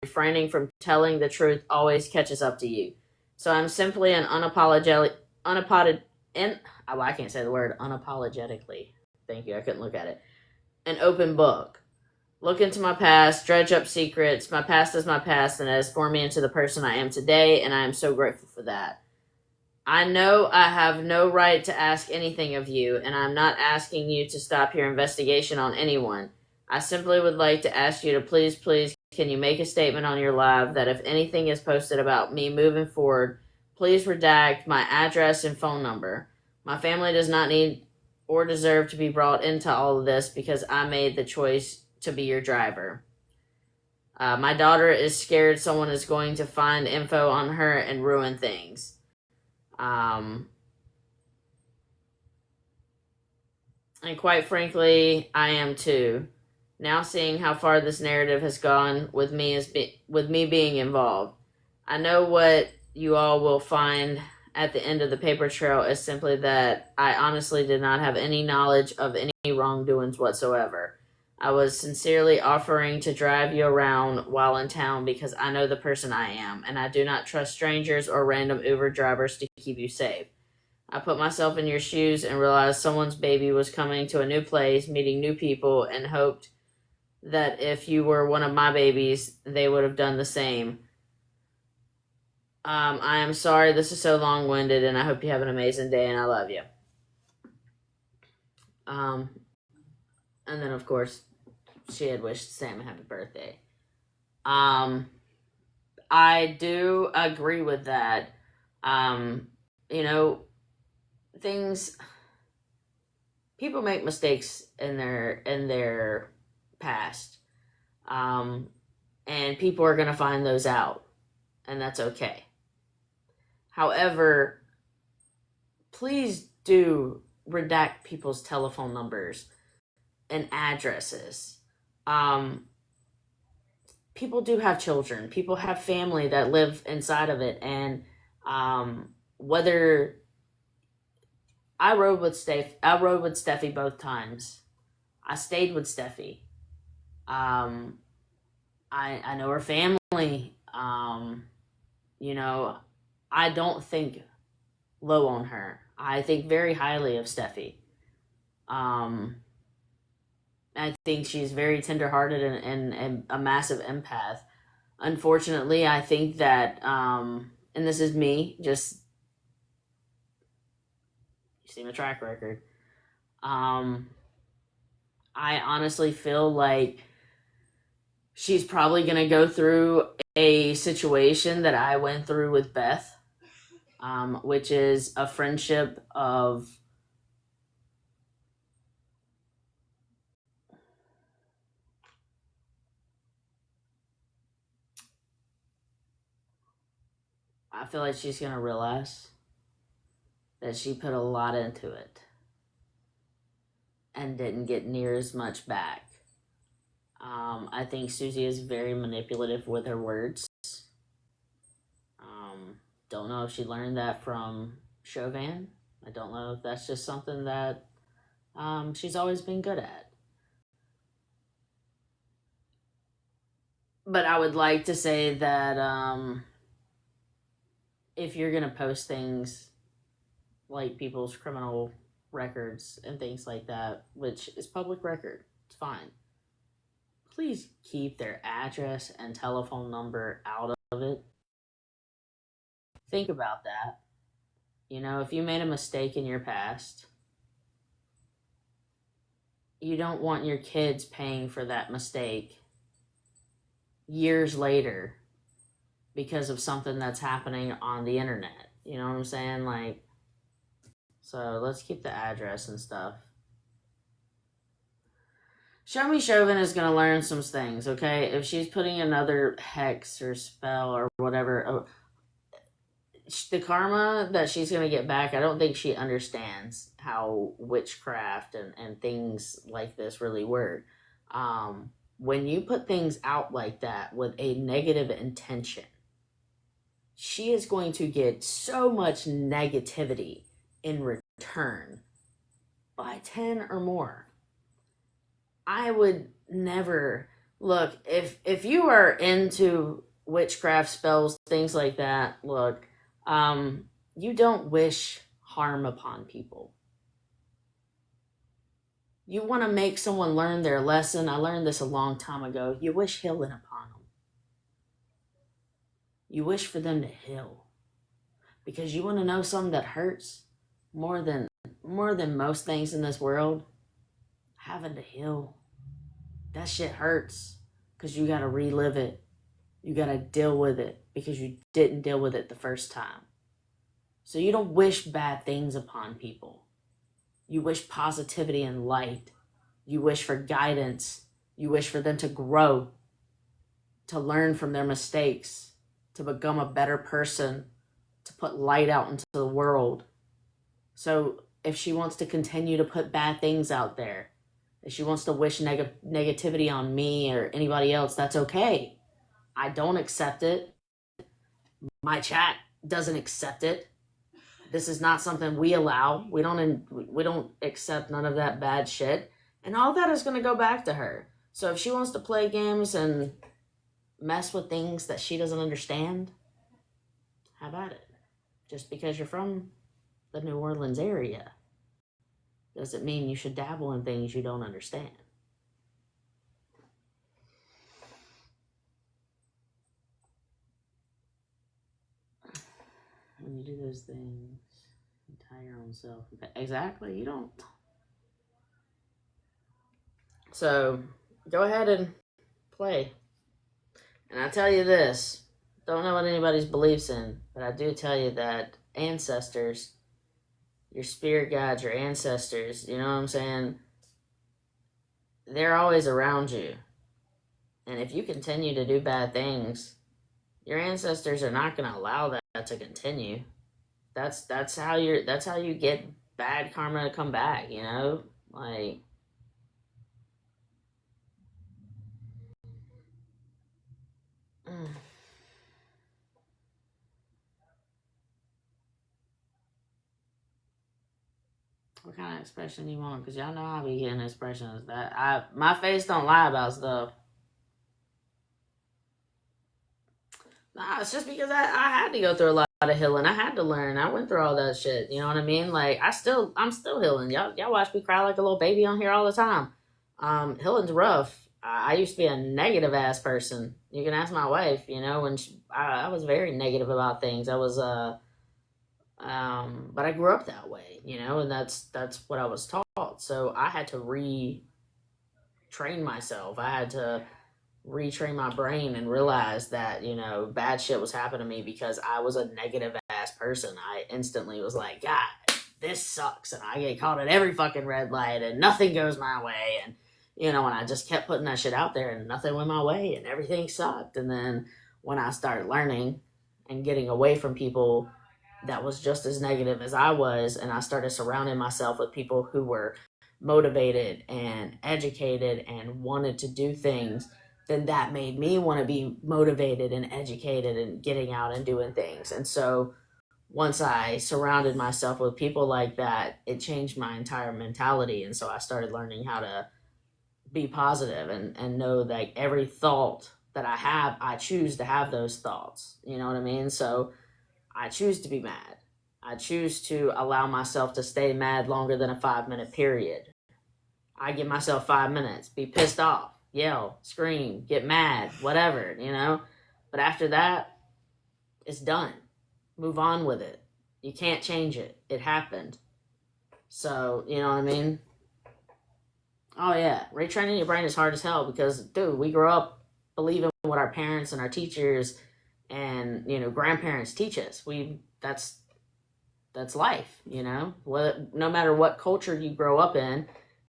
refraining from telling the truth always catches up to you. So I'm simply an unapologetically. I can't say the word unapologetically. Thank you, I couldn't look at it. An open book. Look into my past, dredge up secrets. My past is my past, and it has formed me into the person I am today, and I am so grateful for that. I know I have no right to ask anything of you, and I'm not asking you to stop your investigation on anyone. I simply would like to ask you to please, can you make a statement on your live that if anything is posted about me moving forward, please redact my address and phone number. My family does not need or deserve to be brought into all of this because I made the choice to be your driver. My daughter is scared someone is going to find info on her and ruin things. And quite frankly, I am too. Now seeing how far this narrative has gone with me being involved. I know what you all will find at the end of the paper trail is simply that I honestly did not have any knowledge of any wrongdoings whatsoever. I was sincerely offering to drive you around while in town because I know the person I am, and I do not trust strangers or random Uber drivers to keep you safe. I put myself in your shoes and realized someone's baby was coming to a new place, meeting new people, and hoped that if you were one of my babies, they would have done the same. I am sorry this is so long-winded, and I hope you have an amazing day, and I love you. And then, of course, she had wished Sam a happy birthday. I do agree with that. People make mistakes in their past. And people are going to find those out, and that's okay. However, please do redact people's telephone numbers and addresses. People do have children. People have family that live inside of it, and whether I rode with Steffi both times. I stayed with Steffi. I know her family. I don't think low on her. I think very highly of Steffi. I think she's very tenderhearted and a massive empath. Unfortunately, I think that, and this is me, just, you see my track record. I honestly feel like she's probably going to go through a situation that I went through with Beth, which is a friendship of I feel like she's going to realize that she put a lot into it and didn't get near as much back. I think Susie is very manipulative with her words. Don't know if she learned that from Chauvin. I don't know if that's just something that she's always been good at. But I would like to say that if you're going to post things like people's criminal records and things like that, which is public record, it's fine. Please keep their address and telephone number out of it. Think about that. You know, if you made a mistake in your past, you don't want your kids paying for that mistake years later because of something that's happening on the internet. You know what I'm saying? Like, so let's keep the address and stuff. Show Me Chauvin is going to learn some things, okay? If she's putting another hex or spell or whatever, the karma that she's going to get back, I don't think she understands how witchcraft and things like this really work. When you put things out like that with a negative intention, she is going to get so much negativity in return by 10 or more. I would never look, if you are into witchcraft spells, things like that, look, you don't wish harm upon people. You want to make someone learn their lesson. I learned this a long time ago. You wish healing upon them. You wish for them to heal. Because you want to know something that hurts more than most things in this world? Having to heal. That shit hurts. Because you got to relive it. You got to deal with it. Because you didn't deal with it the first time. So you don't wish bad things upon people. You wish positivity and light. You wish for guidance. You wish for them to grow. To learn from their mistakes. To become a better person. To put light out into the world. So if she wants to continue to put bad things out there, if she wants to wish negativity on me or anybody else, that's okay. I don't accept it. My chat doesn't accept it. This is not something we allow. We don't accept none of that bad shit. And all that is going to go back to her. So if she wants to play games and mess with things that she doesn't understand, how about it? Just because you're from the New Orleans area doesn't mean you should dabble in things you don't understand. When you do those things, you tie your own self. Exactly, you don't. So, go ahead and play. And I tell you this, don't know what anybody's beliefs in, but I do tell you that ancestors, your spirit guides, your ancestors, you know what I'm saying? They're always around you. And if you continue to do bad things, your ancestors are not going to allow that to continue. That's how you get bad karma to come back, you know? Like, what kind of expression do you want? Because y'all know I be getting expressions that my face don't lie about stuff. Nah, it's just because I had to go through a lot of healing. I had to learn. I went through all that shit. You know what I mean? Like I'm still healing. Y'all watch me cry like a little baby on here all the time. Healing's rough. I used to be a negative ass person. You can ask my wife. You know, when I was very negative about things. I was but I grew up that way. You know, and that's what I was taught. So I had to retrain myself. I had to retrain my brain and realize that, you know, bad shit was happening to me because I was a negative ass person. I instantly was like, God, this sucks, and I get caught at every fucking red light and nothing goes my way, and you know, and I just kept putting that shit out there and nothing went my way and everything sucked. And then when I started learning and getting away from people that was just as negative as I was, and I started surrounding myself with people who were motivated and educated and wanted to do things, then that made me want to be motivated and educated and getting out and doing things. And so once I surrounded myself with people like that, it changed my entire mentality. And so I started learning how to be positive and know that every thought that I have, I choose to have those thoughts. You know what I mean? So I choose to be mad. I choose to allow myself to stay mad longer than a 5-minute period. I give myself 5 minutes, be pissed off, yell, scream, get mad, whatever, you know? But after that, it's done. Move on with it. You can't change it. It happened. So, you know what I mean? Oh, yeah. Retraining your brain is hard as hell because, dude, we grow up believing what our parents and our teachers and, you know, grandparents teach us. That's life, you know? No matter what culture you grow up in,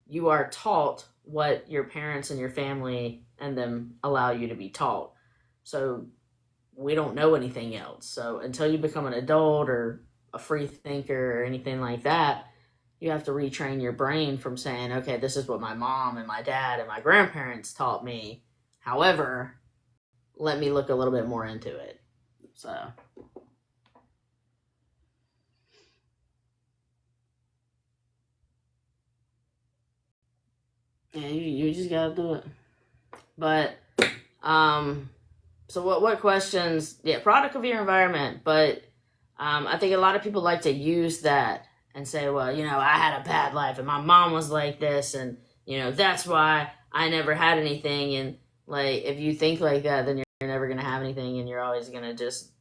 you are taught what your parents and your family and them allow you to be taught. So we don't know anything else. So until you become an adult or a free thinker or anything like that, you have to retrain your brain from saying, okay, this is what my mom and my dad and my grandparents taught me. However, let me look a little bit more into it. So yeah, you just gotta do it. But so what questions? Yeah, product of your environment. But I think a lot of people like to use that and say, well, you know, I had a bad life and my mom was like this, and you know that's why I never had anything. And like, if you think like that, then you're never gonna have anything, and you're always gonna just,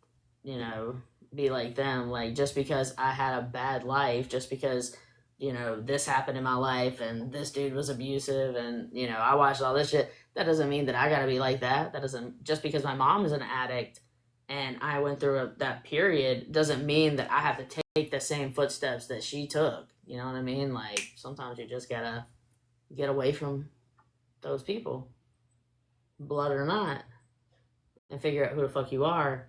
you know, be like them. Like, just because I had a bad life, just because, you know, this happened in my life and this dude was abusive and, you know, I watched all this shit, that doesn't mean that I gotta be like that. That doesn't, just because my mom is an addict and I went through that period doesn't mean that I have to take the same footsteps that she took. You know what I mean? Like, sometimes you just gotta get away from those people, blood or not, and figure out who the fuck you are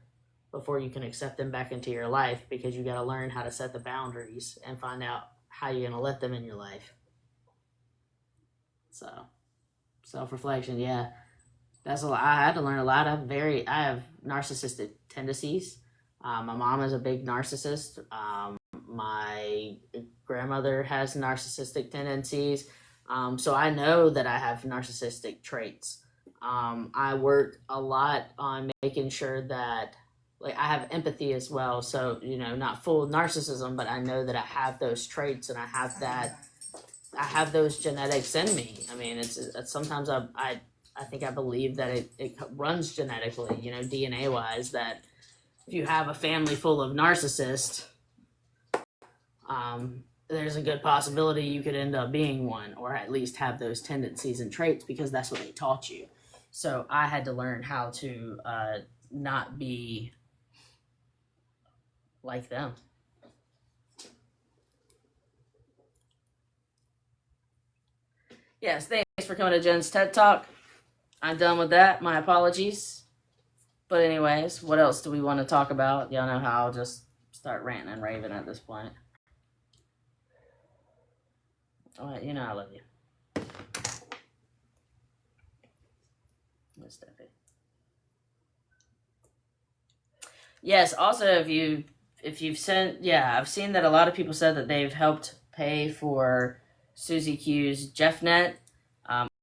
before you can accept them back into your life, because you gotta learn how to set the boundaries and find out how you're gonna let them in your life. So, self-reflection, yeah. That's a lot. I had to learn a lot. I have narcissistic tendencies. My mom is a big narcissist. My grandmother has narcissistic tendencies. So I know that I have narcissistic traits. I work a lot on making sure that, like, I have empathy as well. So, you know, not full narcissism, but I know that I have those traits and I have those genetics in me. I mean, it's sometimes I think I believe that it runs genetically, you know, DNA wise, that if you have a family full of narcissists, there's a good possibility you could end up being one, or at least have those tendencies and traits, because that's what they taught you. So I had to learn how to not be like them. Yes, thanks for coming to Jen's TED Talk. I'm done with that. My apologies. But anyways, what else do we want to talk about? Y'all know how I'll just start ranting and raving at this point. All right, you know I love you. Miss Steffi. Yes, also if you've sent, yeah, I've seen that a lot of people said that they've helped pay for Susie Q's JeffNet.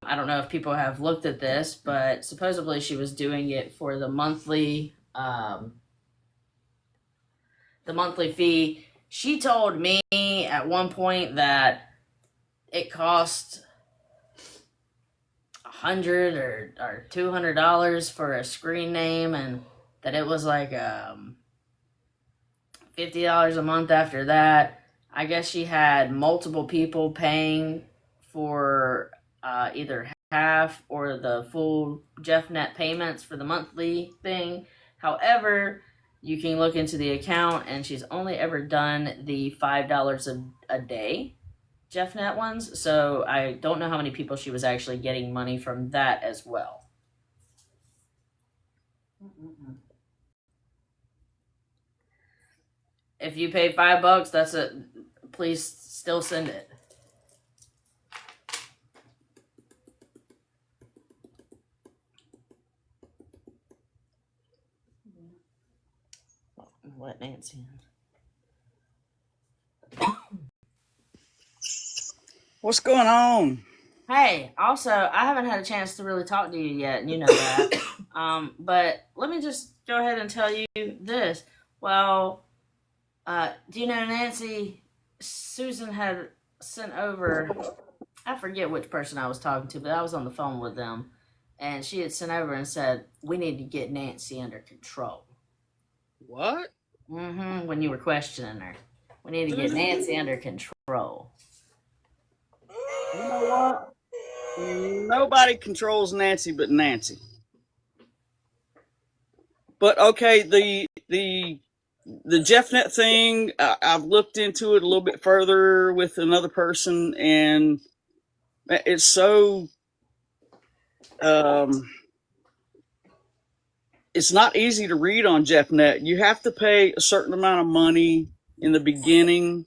I don't know if people have looked at this, but supposedly she was doing it for the monthly fee. She told me at one point that it cost $100 or $200 for a screen name, and that it was like $50 a month after that. I guess she had multiple people paying for either half or the full JeffNet payments for the monthly thing. However, you can look into the account, and she's only ever done the $5 a day JeffNet ones. So I don't know how many people she was actually getting money from that as well. if you pay $5, that's it. Please still send it. Let Nancy in. What's going on? Hey, also, I haven't had a chance to really talk to you yet, and you know that. But let me just go ahead and tell you this. Well, do you know Nancy? Susan had sent over, I forget which person I was talking to, but I was on the phone with them, and she had sent over and said, we need to get Nancy under control. What? When you were questioning her. We need to get Nancy under control. You know what? Nobody controls Nancy but Nancy. But okay, the JeffNet thing, I've looked into it a little bit further with another person, and it's so it's not easy to read on JeffNet. You have to pay a certain amount of money in the beginning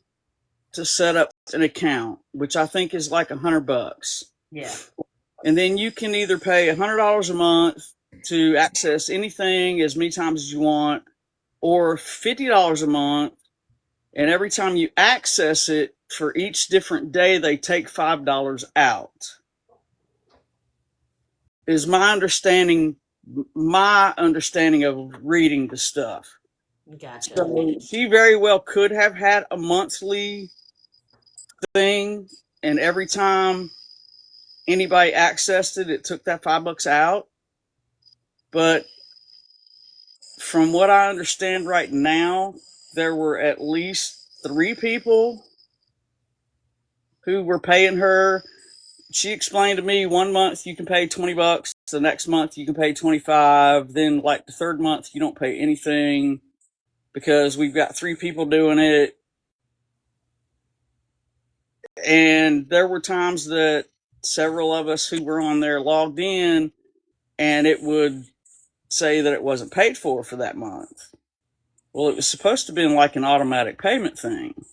to set up an account, which I think is like $100. Yeah. And then you can either pay $100 a month to access anything as many times as you want, or $50 a month, and every time you access it for each different day, they take $5 out. Is my understanding of reading the stuff. Gotcha. So she very well could have had a monthly thing, and every time anybody accessed it, it took that $5 out. But from what I understand right now, there were at least 3 people who were paying her. She explained to me, one month you can pay $20, the next month you can pay $25, then like the third month you don't pay anything because we've got 3 people doing it. And there were times that several of us who were on there logged in, and it would say that it wasn't paid for that month. Well, it was supposed to be like an automatic payment thing.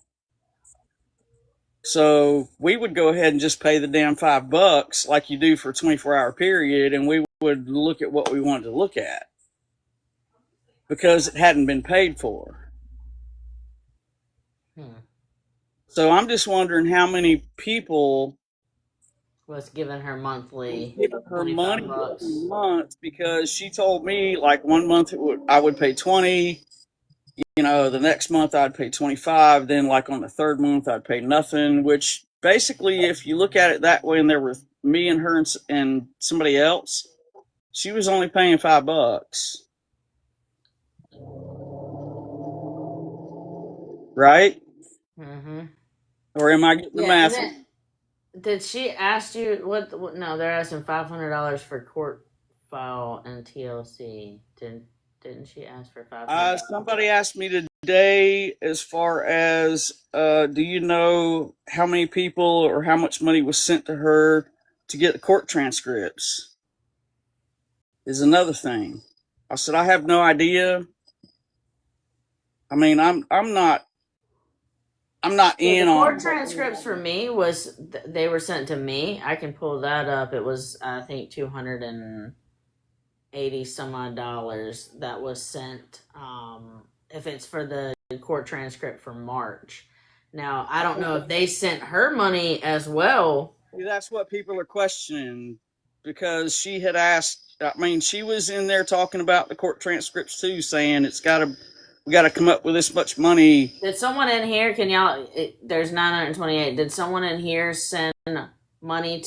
So we would go ahead and just pay the damn $5 like you do for a 24-hour period, and we would look at what we wanted to look at because it hadn't been paid for. So I'm just wondering how many people was giving her monthly money $25. a month, because she told me like one month I would pay 20, the next month I'd pay 25, then like on the third month I'd pay nothing, which basically, if you look at it that way, and there were me and her and somebody else, she was only paying $5. Right? Or am I getting the math? Did she ask you what? No, they're asking $500 for court file and TLC. Didn't she ask for $500? Somebody asked me today, as far as, do you know how many people or how much money was sent to her to get the court transcripts? Is another thing. I said, I have no idea. I mean, I'm not in The on court transcripts for me they were sent to me. I can pull that up. It was, I think, $280 some odd dollars that was sent. If it's for the court transcript for March. Now, I don't know if they sent her money as well. That's what people are questioning, because she had asked. I mean, she was in there talking about the court transcripts too, saying we got to come up with this much money. Did someone in here, there's 928. Did someone in here send money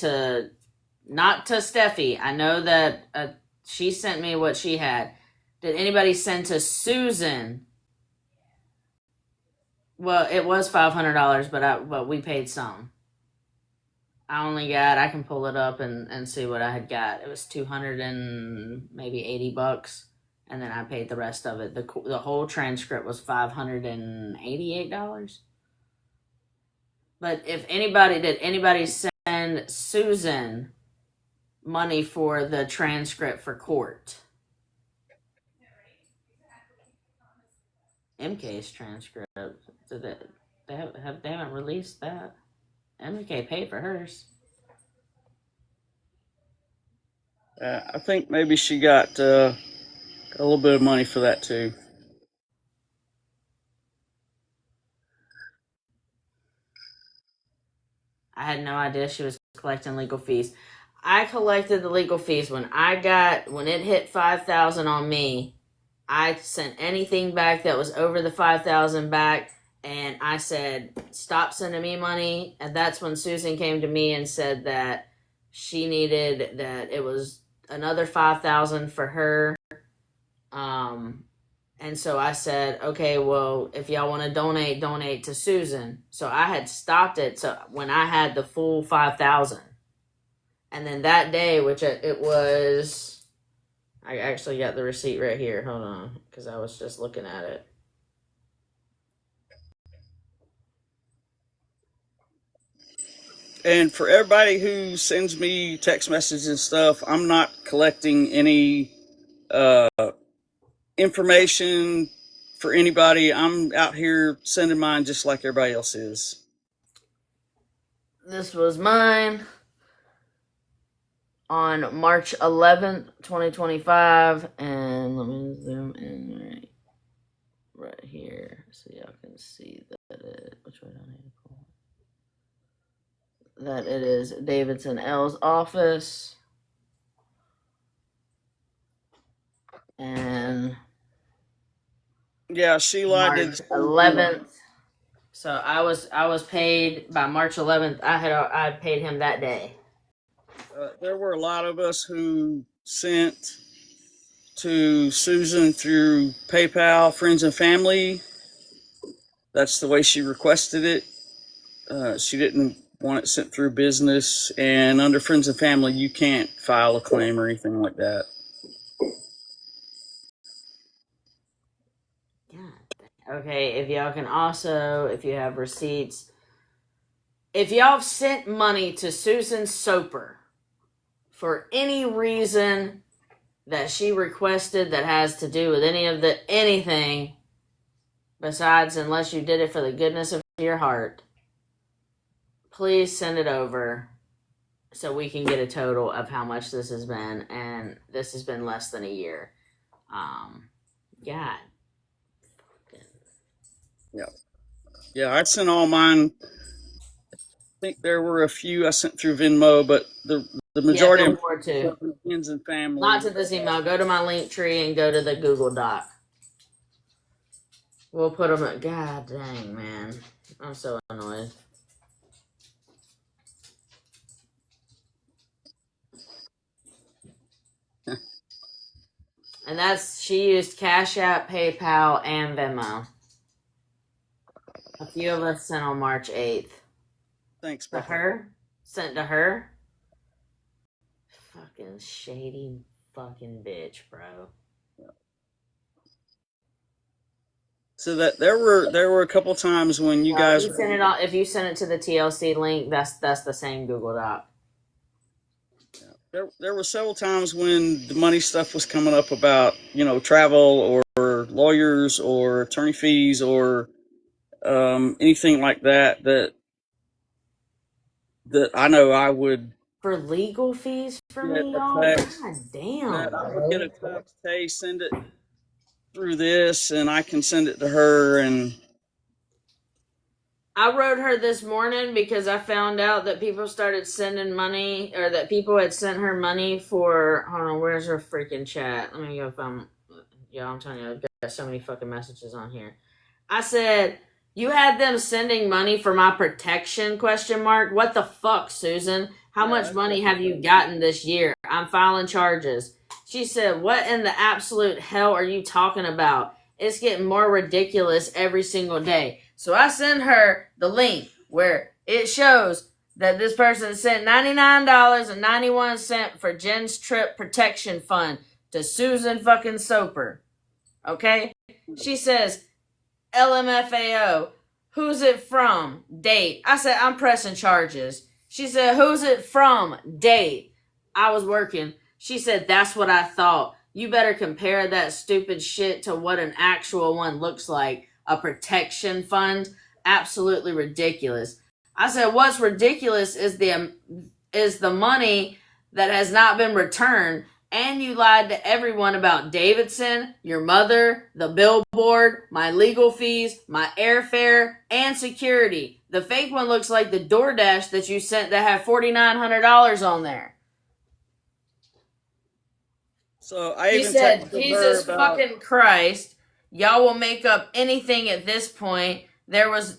not to Steffi? I know that she sent me what she had. Did anybody send to Susan? Well, it was $500, but we paid some. I can pull it up and see what I had got. It was 200 and maybe $80. And then I paid the rest of it. The whole transcript was $588. But did anybody send Susan money for the transcript for court? MK's transcript. Did they haven't released that. MK paid for hers. I think maybe she got a little bit of money for that too. I had no idea she was collecting legal fees. I collected the legal fees when it hit 5,000 on me. I sent anything back that was over the 5,000 back, and I said, stop sending me money. And that's when Susan came to me and said that she needed, that it was another 5,000 for her. And so I said, okay, well, if y'all want to donate to Susan. So I had stopped it so when I had the full 5,000. And then that day, which it was, I actually got the receipt right here. Hold on, because I was just looking at it. And for everybody who sends me text messages and stuff, I'm not collecting any information for anybody. I'm out here sending mine just like everybody else is. This was mine on March 11th, 2025. And let me zoom in right here so y'all can see that which way do I need to pull? That it is Davidson L's office. And yeah, Sheila, March 11th. So I was paid by March 11th. I paid him that day. There were a lot of us who sent to Susan through PayPal, friends and family. That's the way she requested it. She didn't want it sent through business, and under friends and family, you can't file a claim or anything like that. Okay, if y'all can also, if you have receipts, if y'all have sent money to Susan Soper for any reason that she requested that has to do with anything besides unless you did it for the goodness of your heart, please send it over so we can get a total of how much this has been, and this has been less than a year. God. Yeah, I sent all mine. I think there were a few I sent through Venmo, but the majority of more too. Friends and family. Not to this email. Go to my link tree and go to the Google Doc. We'll put them at. God dang, man. I'm so annoyed. And she used Cash App, PayPal, and Venmo. A few of us sent on March 8th. Thanks, to her. Sent to her. Fucking shady fucking bitch, bro. So that there were a couple times when you guys if you send it to the TLC link, that's the same Google Doc. There were several times when the money stuff was coming up about, travel or lawyers or attorney fees or anything like that I know I would. For legal fees for me, y'all? God damn. I would get a text, hey, send it through this, and I can send it to her. And I wrote her this morning because I found out that people started sending money, or that people had sent her money for, hold on, where's her freaking chat? Let me go find, I'm telling you, I've got so many fucking messages on here. I said, you had them sending money for my protection, ? What the fuck, Susan? How much money have you gotten this year? I'm filing charges. She said, what in the absolute hell are you talking about? It's getting more ridiculous every single day. So I send her the link where it shows that this person sent $99.91 for Jen's Trip Protection Fund to Susan fucking Soper. Okay? She says, LMFAO, who's it from? Date. I said, I'm pressing charges. She said, who's it from? Date. I was working. She said, that's what I thought. You better compare that stupid shit to what an actual one looks like. a protection fund. Absolutely ridiculous. I said, what's ridiculous is the money that has not been returned. And you lied to everyone about Davidson, your mother, the billboard, my legal fees, my airfare, and security. The fake one looks like the DoorDash that you sent that had $4,900 on there. So I He even said, texted Jesus her about, fucking Christ, y'all will make up anything at this point. There was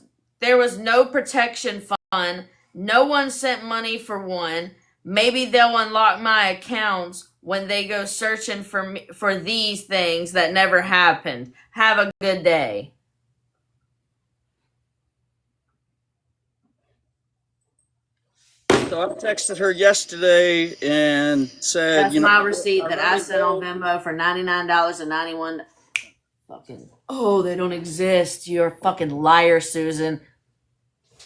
no protection fund. No one sent money for one. Maybe they'll unlock my accounts when they go searching for these things that never happened. Have a good day. so I texted her yesterday and said, That's you know, my receipt that I really sent on hope- Venmo for $99.91. Fucking, oh, they don't exist. You're a fucking liar, Susan.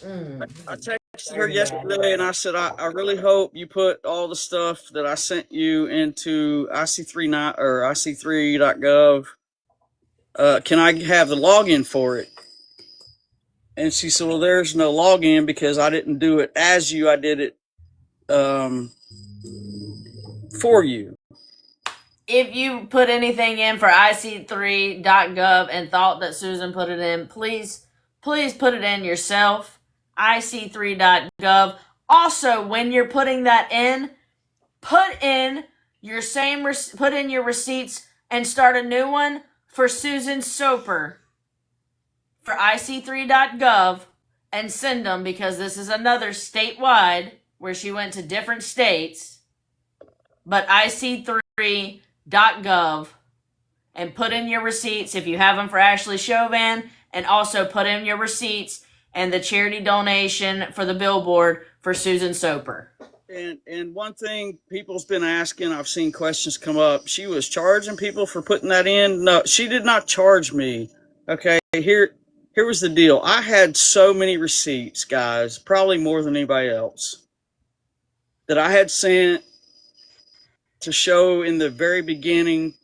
I texted her yesterday and I said, I really hope you put all the stuff that I sent you into IC3.gov. Can I have the login for it? And she said, well, there's no login because I didn't do it as you. I did it for you. If you put anything in for IC3.gov and thought that Susan put it in, please put it in yourself. IC3.gov. Also, when you're putting that in, put in your receipts and start a new one for Susan Soper for IC3.gov and send them, because this is another statewide where she went to different states. But IC3.gov, and put in your receipts if you have them for Ashley Chauvin, and also put in your receipts and the charity donation for the billboard for Susan Soper. And one thing people's been asking, I've seen questions come up. She was charging people for putting that in. No, she did not charge me. Okay, here was the deal. I had so many receipts, guys, probably more than anybody else, that I had sent to show in the very beginning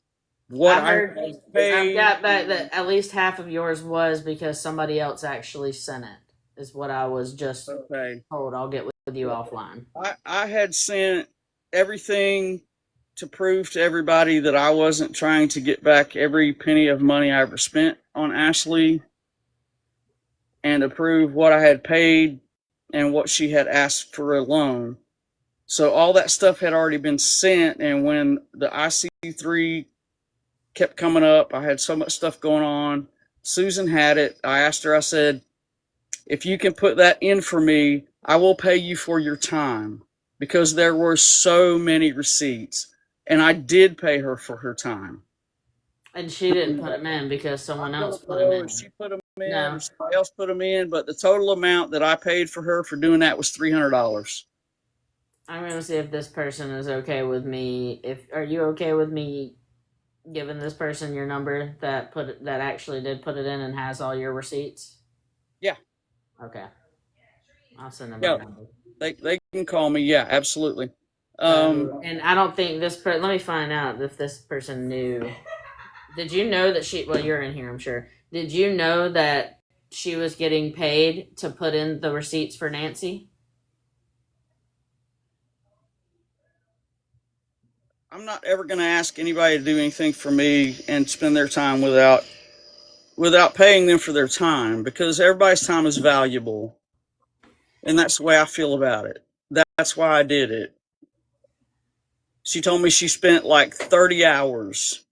what I heard, had paid. I've got back that at least half of yours was because somebody else actually sent it, is what I was just told. I'll get with you offline. I had sent everything to prove to everybody that I wasn't trying to get back every penny of money I ever spent on Ashley, and to prove what I had paid and what she had asked for a loan. So all that stuff had already been sent, and when the IC3 kept coming up, I had so much stuff going on. Susan had it. I asked her, I said, if you can put that in for me, I will pay you for your time, because there were so many receipts, and I did pay her for her time. And she didn't put them in because someone else put them in. She put them in, or somebody else put them in, but the total amount that I paid for her for doing that was $300. I'm gonna see if this person is okay with me. Are you okay with me giving this person your number that actually did put it in and has all your receipts? Yeah. Okay. I'll send them. Yeah. They can call me. Yeah, absolutely. And I don't think this person. Let me find out if this person knew. Did you know that she? Well, you're in here, I'm sure. Did you know that she was getting paid to put in the receipts for Nancy? I'm not ever going to ask anybody to do anything for me and spend their time without paying them for their time, because everybody's time is valuable. And that's the way I feel about it. That's why I did it. She told me she spent like 30 hours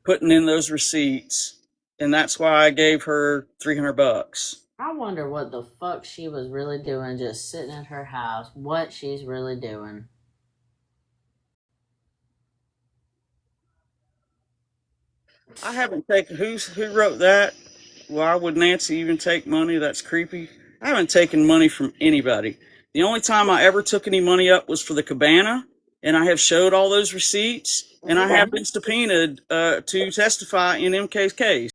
putting in those receipts, and that's why I gave her $300. I wonder what the fuck she was really doing, just sitting at her house. What she's really doing. I haven't taken. Who wrote that? Why would Nancy even take money? That's creepy. I haven't taken money from anybody. The only time I ever took any money up was for the cabana, and I have showed all those receipts, and I have been subpoenaed to testify in MK's case.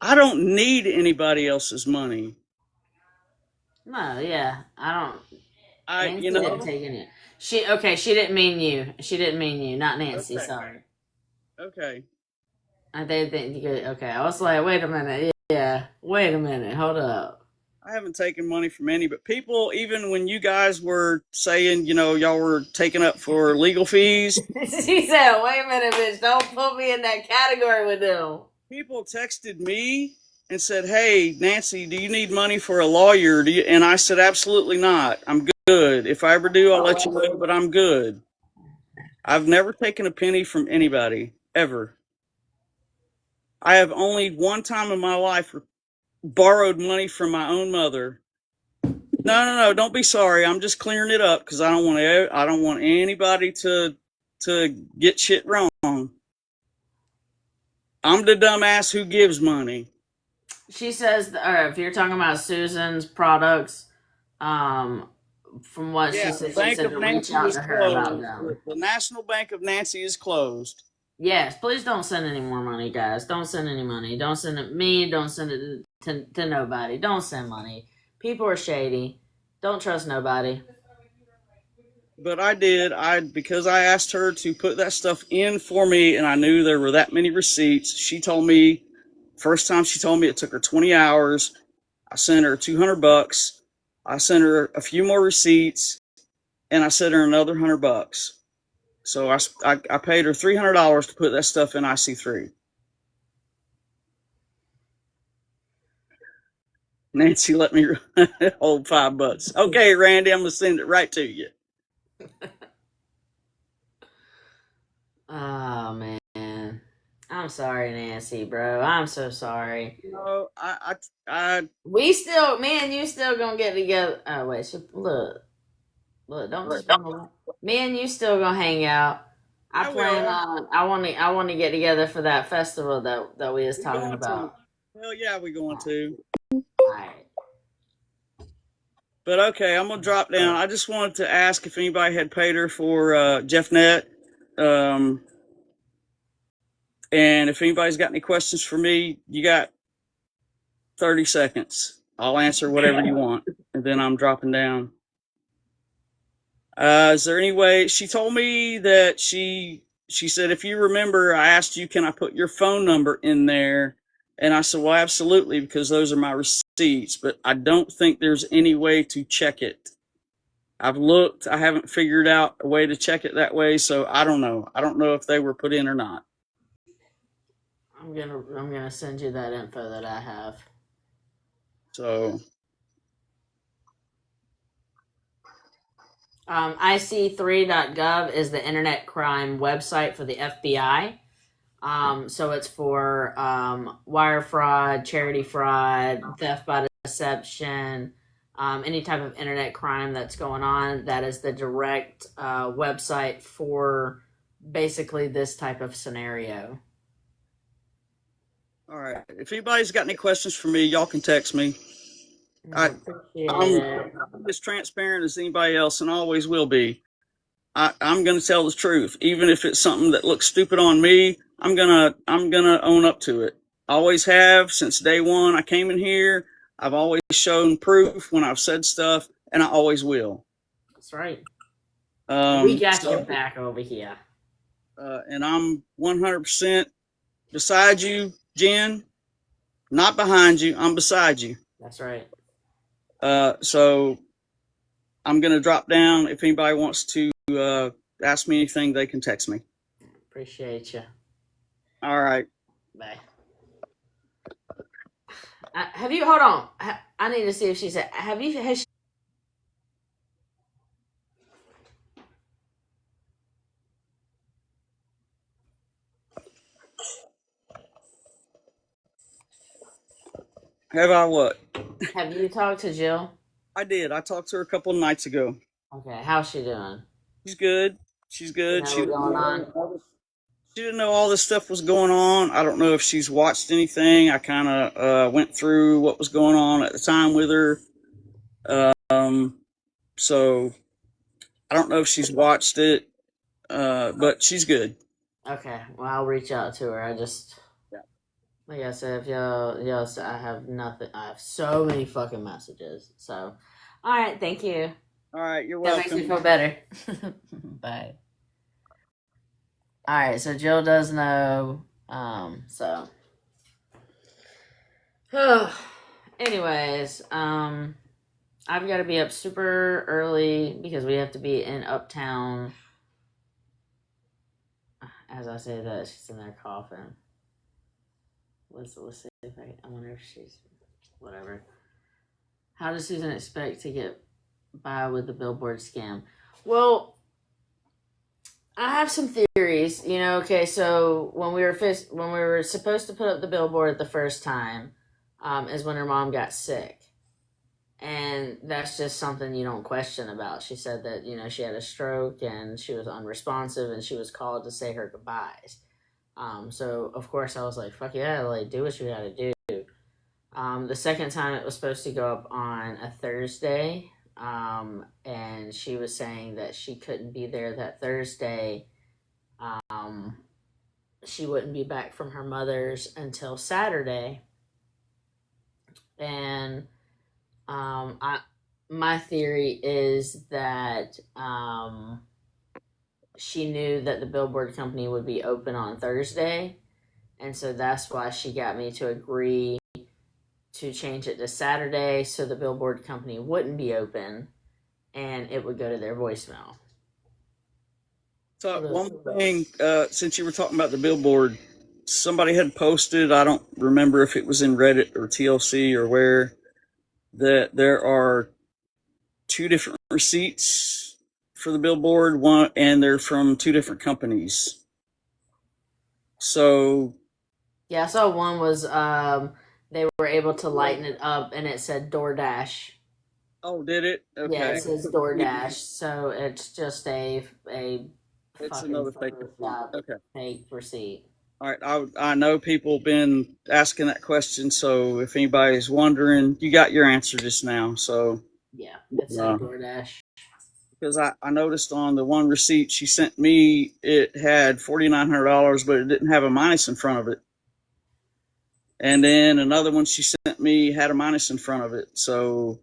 I don't need anybody else's money. No, yeah, I don't. I, Nancy didn't take any. She didn't mean you. She didn't mean you, not Nancy. Okay. Sorry. Okay. I did think okay. I was like, wait a minute. Yeah, wait a minute. Hold up. I haven't taken money from any, but people, even when you guys were saying, y'all were taking up for legal fees, She said, wait a minute, bitch. Don't put me in that category with them. people texted me and said, "Hey, Nancy, do you need money for a lawyer?" And I said, "Absolutely not. I'm good. If I ever do, I'll let you know, but I'm good." I've never taken a penny from anybody, ever. I have only one time in my life borrowed money from my own mother. No, don't be sorry. I'm just clearing it up because I don't want anybody to get shit wrong. I'm the dumbass who gives money. She says, or if you're talking about Susan's products, from what she said, she said to reach out to her about them. The National Bank of Nancy is closed. Yes, please don't send any more money, guys. Don't send any money. Don't send it me. Don't send it to nobody. Don't send money. People are shady. Don't trust nobody. But I did. Because I asked her to put that stuff in for me, and I knew there were that many receipts. She told me, first time she told me it took her 20 hours. I sent her $200. I sent her a few more receipts, and I sent her another $100. So I paid her $300 to put that stuff in IC3. Nancy let me hold $5. Okay, Randy, I'm gonna send it right to you. Oh man, I'm sorry, Nancy, bro. I'm so sorry. No, We still, me and you still gonna get together. Oh wait, look, don't just me and you still gonna hang out. I plan will. on. I want to get together for that festival that we was talking about. Hell yeah, we going to. All right. But okay, I'm gonna drop down. I just wanted to ask if anybody had paid her for JeffNet, and if anybody's got any questions for me, you got 30 seconds. I'll answer whatever you want, and then I'm dropping down. Is there any way? She told me that she said, if you remember, I asked you, can I put your phone number in there? And I said, well, absolutely, because those are my receipts. But I don't think there's any way to check it. I've looked. I haven't figured out a way to check it that way. So I don't know. I don't know if they were put in or not. I'm gonna send you that info that I have. So IC3.gov is the internet crime website for the FBI. So it's for wire fraud, charity fraud, theft by deception, any type of internet crime that's going on. That is the direct website for basically this type of scenario. all right. If anybody's got any questions for me, y'all can text me. I'm as transparent as anybody else, and always will be. I'm going to tell the truth, even if it's something that looks stupid on me. I'm gonna own up to it. Always have since day one. I came in here. I've always shown proof when I've said stuff, and I always will. That's right. We got your back over here. And I'm 100% beside you, Jen. Not behind you. I'm beside you. That's right. So I'm going to drop down. If anybody wants to ask me anything, they can text me. Appreciate you. All right. Bye. Have you, hold on. I need to see if she said, has she, Have I what? have you talked to Jill? I did. I talked to her a couple of nights ago. Okay, how's she doing? She's good. She's good. You know what's going on? She didn't know all this stuff was going on. I don't know if she's watched anything. I kind of went through what was going on at the time with her. So I don't know if she's watched it, but she's good. Okay, well, I'll reach out to her. Like I said, if y'all, I have nothing. I have so many fucking messages. So, all right, thank you. All right, you're That makes me welcome. feel better. Bye. All right, so Jill does know. So. Anyways, I've got to be up super early because we have to be in Uptown. As I say that, she's in there coughing. Let's see if I wonder if she's whatever. How does Susan expect to get by with the billboard scam? Well, I have some theories. Okay, so when we were supposed to put up the billboard the first time, is when her mom got sick. And that's just something you don't question about. She said that, she had a stroke and she was unresponsive and she was called to say her goodbyes. So of course I was like, fuck yeah, like do what you gotta do. The second time it was supposed to go up on a Thursday. And she was saying that she couldn't be there that Thursday. She wouldn't be back from her mother's until Saturday. And my theory is that she knew that the billboard company would be open on Thursday, and so that's why she got me to agree to change it to Saturday so the billboard company wouldn't be open and it would go to their voicemail. So one thing, since you were talking about the billboard, somebody had posted, I don't remember if it was in Reddit or TLC or where, that there are two different receipts for the billboard, one, and they're from two different companies. So yeah, I saw one was they were able to lighten it up and it said DoorDash. Oh, did it? Okay. Yeah, it says DoorDash, so it's just a It's fucking another fake receipt. Photoshop Okay. fake receipt. All right. I know people have been asking that question, so if anybody's wondering, you got your answer just now. So Yeah, it said DoorDash. because I noticed on the one receipt she sent me, it had $4,900, but it didn't have a minus in front of it. And then another one she sent me had a minus in front of it. So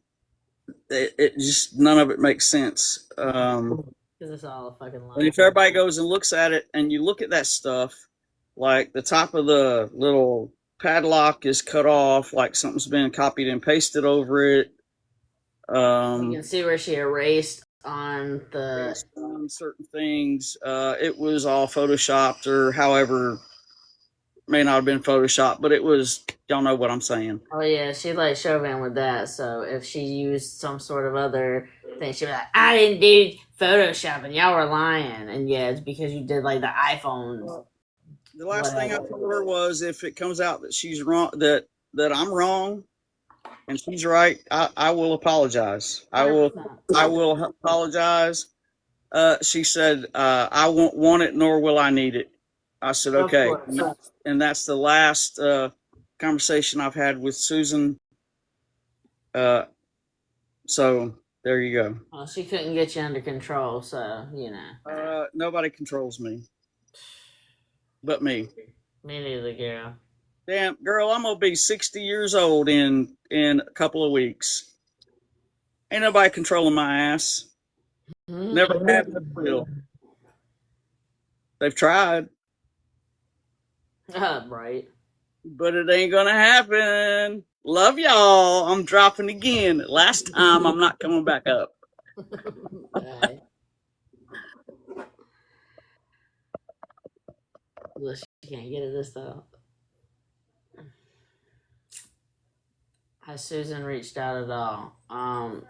it just, none of it makes sense. Because it's all a fucking lie. And if everybody goes and looks at it and you look at that stuff, like the top of the little padlock is cut off, like something's been copied and pasted over it. You can see where she erased on the on certain things. It was all photoshopped or however, may not have been photoshopped, but it was, y'all know what I'm saying. Oh yeah, she like Chauvin with that. So if she used some sort of other thing, she'd be like, "I didn't do Photoshop, and y'all were lying." And yeah, it's because you did like the iPhone. The last thing I told her was, if it comes out that she's wrong, that I'm wrong, and she's right, I will apologize. I will apologize. She said, I won't want it, nor will I need it. I said, okay. And that's the last conversation I've had with Susan. So there you go. Well, she couldn't get you under control, so nobody controls me but me. Me neither, girl. Damn, girl, I'm gonna be 60 years old in a couple of weeks. Ain't nobody controlling my ass. Never have, never will. They've tried. Right. But it ain't gonna happen. Love y'all. I'm dropping again. Last time, I'm not coming back up. Right. Look, she can't get it this though. Has Susan reached out at all?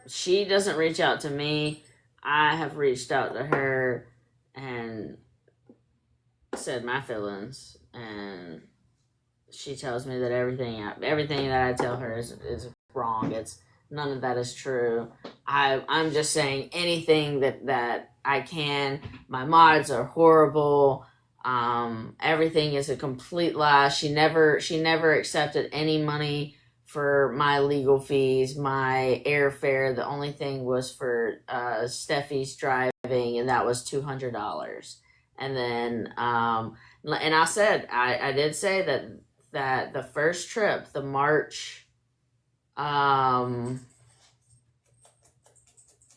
She doesn't reach out to me. I have reached out to her and said my feelings, and she tells me that everything that I tell her is wrong. It's none of that is true. I'm just saying anything that I can. My mods are horrible. Everything is a complete lie. She never accepted any money for my legal fees, my airfare. The only thing was for Steffi's driving, and that was $200. And then, and I said, I did say that the first trip, the March,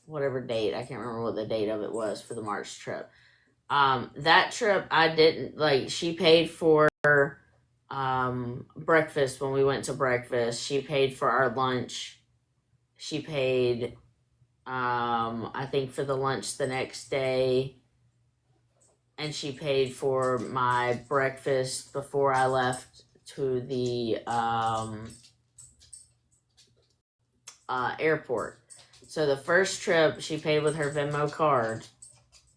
whatever date. I can't remember what the date of it was for the March trip. That trip I didn't like. She paid for breakfast when we went to breakfast. She paid for our lunch. She paid I think for the lunch the next day. And she paid for my breakfast before I left to the airport. So the first trip, she paid with her Venmo card,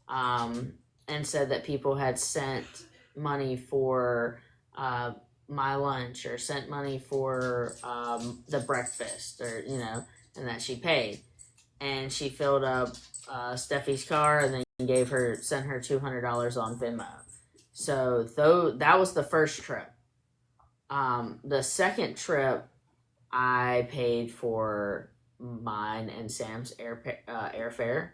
and said that people had sent money for my lunch or sent money for the breakfast, or and that she paid. And she filled up Steffi's car and then sent her $200 on Venmo. So that was the first trip. The second trip, I paid for mine and Sam's airfare.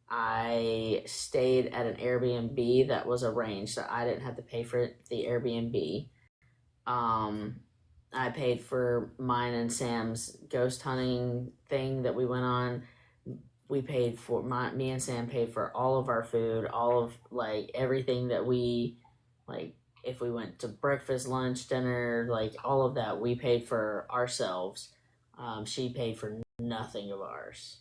I stayed at an Airbnb that was arranged, so I didn't have to pay for the Airbnb. I paid for mine and Sam's ghost hunting thing that we went on. We paid for me and Sam paid for all of our food, all of everything that we if we went to breakfast, lunch, dinner, all of that, we paid for ourselves. She paid for nothing of ours.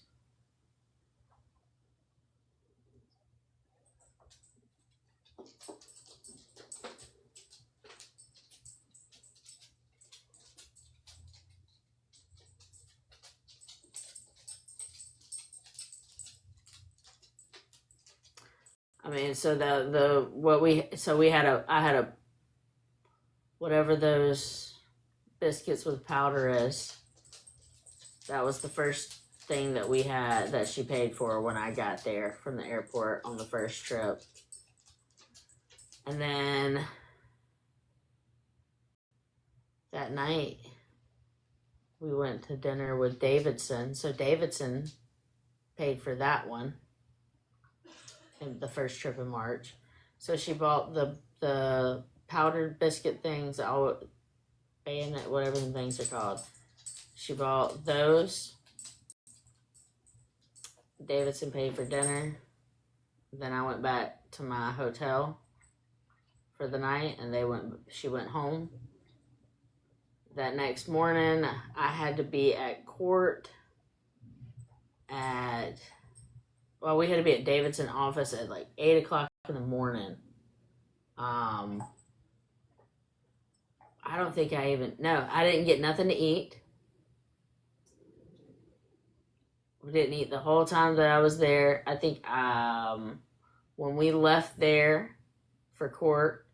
I mean, so I had a whatever those biscuits with powder is. That was the first thing that we had that she paid for when I got there from the airport on the first trip. And then that night we went to dinner with Davidson. So Davidson paid for that one. In the first trip in March. So she bought the powdered biscuit things, bayonet, whatever the things are called. She bought those. Davidson paid for dinner. Then I went back to my hotel for the night, and she went home. That next morning, I had to be at court we had to be at Davidson office at 8 o'clock in the morning. I don't think I didn't get nothing to eat. We didn't eat the whole time that I was there. I think when we left there for court,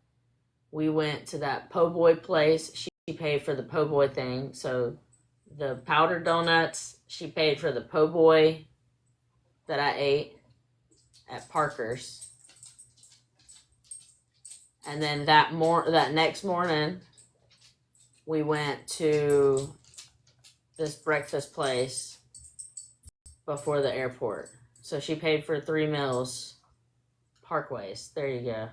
we went to that po' boy place. She paid for the po' boy thing. So the powdered donuts, she paid for the po' boy that I ate at Parker's. And then that next morning, we went to this breakfast place before the airport. So she paid for 3 meals. Parkways, there you go.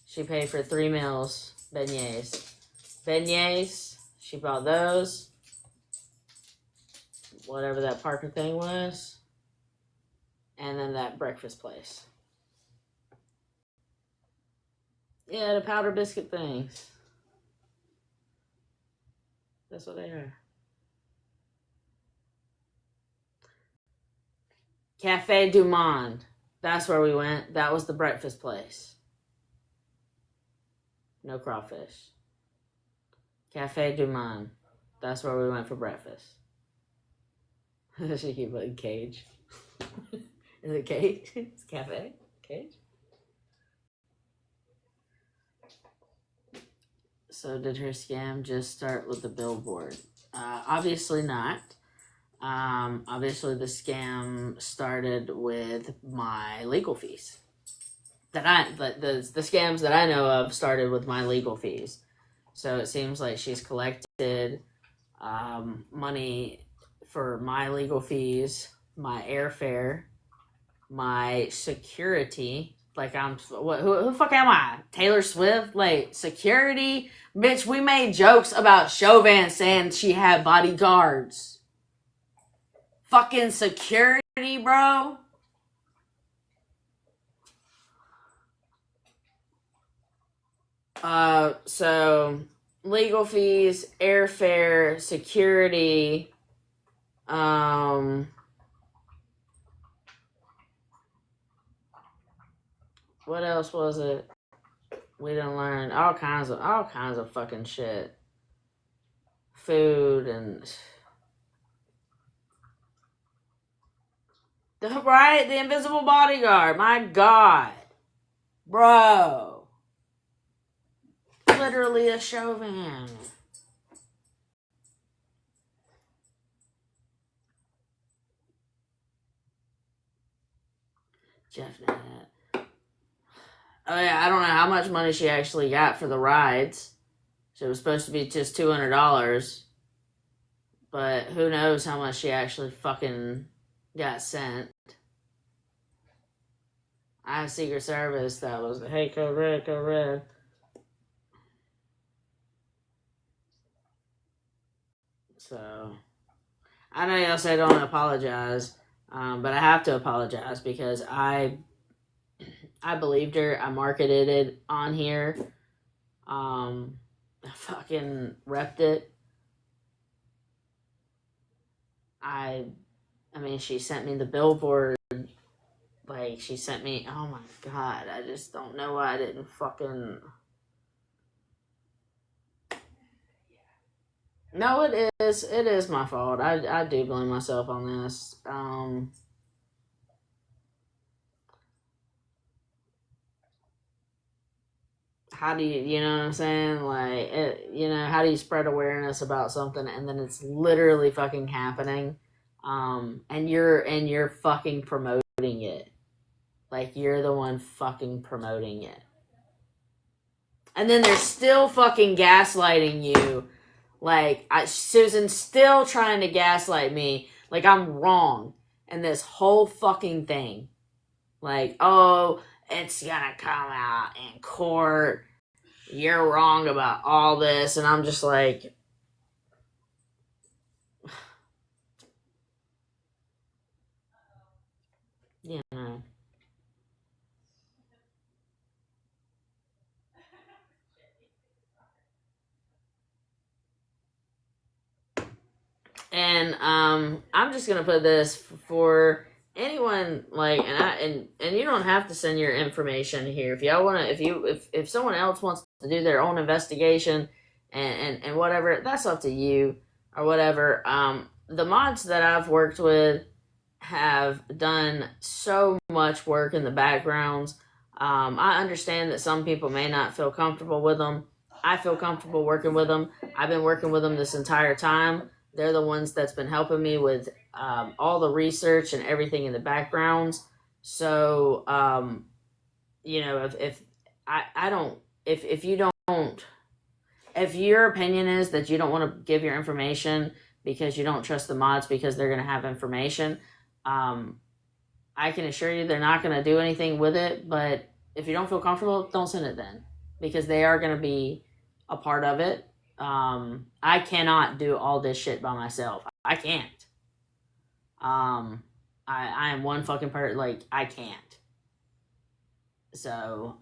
She paid for 3 meals. Beignets, she bought those. Whatever that Parker thing was. And then that breakfast place. Yeah, the powder biscuit things. That's what they are. Cafe du Monde. That's where we went. That was the breakfast place. No crawfish. Cafe du Monde. That's where we went for breakfast. She keep putting cage. Is it cage? It's cafe? Cage? So did her scam just start with the billboard? Obviously not. Obviously the scam started with my legal fees. The scams that I know of started with my legal fees. So it seems like she's collected money for my legal fees, my airfare, my security. Who the fuck am I? Taylor Swift? Security? Bitch, we made jokes about Chauvin saying she had bodyguards. Fucking security? bro. So legal fees, airfare, security, what else was it? We didn't learn all kinds of fucking shit. Food and right, the invisible bodyguard. My God, bro, literally a Chauvin. Jeff Nat. Oh yeah, I don't know how much money she actually got for the rides. So it was supposed to be just $200, but who knows how much she actually fucking got sent. I have Secret Service that was, hey, code red, code red. So I know y'all say don't apologize, but I have to apologize because I believed her. I marketed it on here. I fucking repped it. I mean, she sent me the billboard. Like, she sent me, oh my God, I just don't know why I didn't fucking. No, it is. It is my fault. I do blame myself on this. How do you know what I'm saying? Like, how do you spread awareness about something and then it's literally fucking happening? And you're fucking promoting it. Like, you're the one fucking promoting it. And then they're still fucking gaslighting you. Like, Susan's still trying to gaslight me. Like, I'm wrong. And this whole fucking thing. Like, oh, it's gonna come out in court. You're wrong about all this. And I'm just like, you know. And I'm just gonna put this for anyone, like, and you don't have to send your information here if y'all wanna. If someone else wants to do their own investigation and whatever, that's up to you or whatever. The mods that I've worked with have done so much work in the backgrounds. I understand that some people may not feel comfortable with them. I feel comfortable working with them. I've been working with them this entire time. They're the ones that's been helping me with all the research and everything in the backgrounds. So, if I don't, if you don't, if your opinion is that you don't want to give your information because you don't trust the mods because they're going to have information, I can assure you they're not going to do anything with it. But if you don't feel comfortable, don't send it then, because they are going to be a part of it. I cannot do all this shit by myself. I can't. I am one fucking person. Like, I can't. So,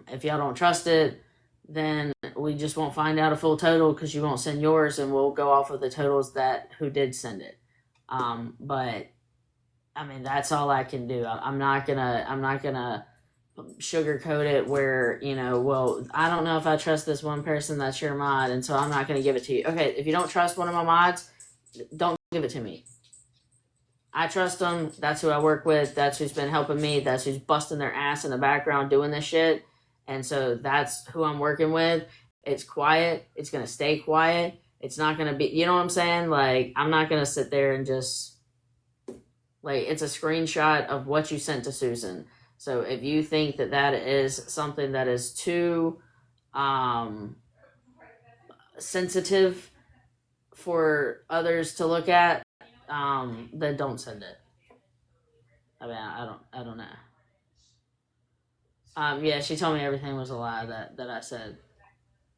if y'all don't trust it, then we just won't find out a full total because you won't send yours, and we'll go off of the totals that who did send it. But I mean, that's all I can do. I'm not gonna sugarcoat it where, well, I don't know if I trust this one person that's your mod, and so I'm not gonna give it to you. Okay, if you don't trust one of my mods, don't give it to me. I trust them. That's who I work with. That's who's been helping me. That's who's busting their ass in the background doing this shit. And so that's who I'm working with. It's quiet. It's going to stay quiet. It's not going to be, you know what I'm saying? Like, I'm not going to sit there and just, like, it's a screenshot of what you sent to Susan. So if you think that that is something that is too sensitive for others to look at, then don't send it. I mean, I don't know. Yeah, she told me everything was a lie that I said.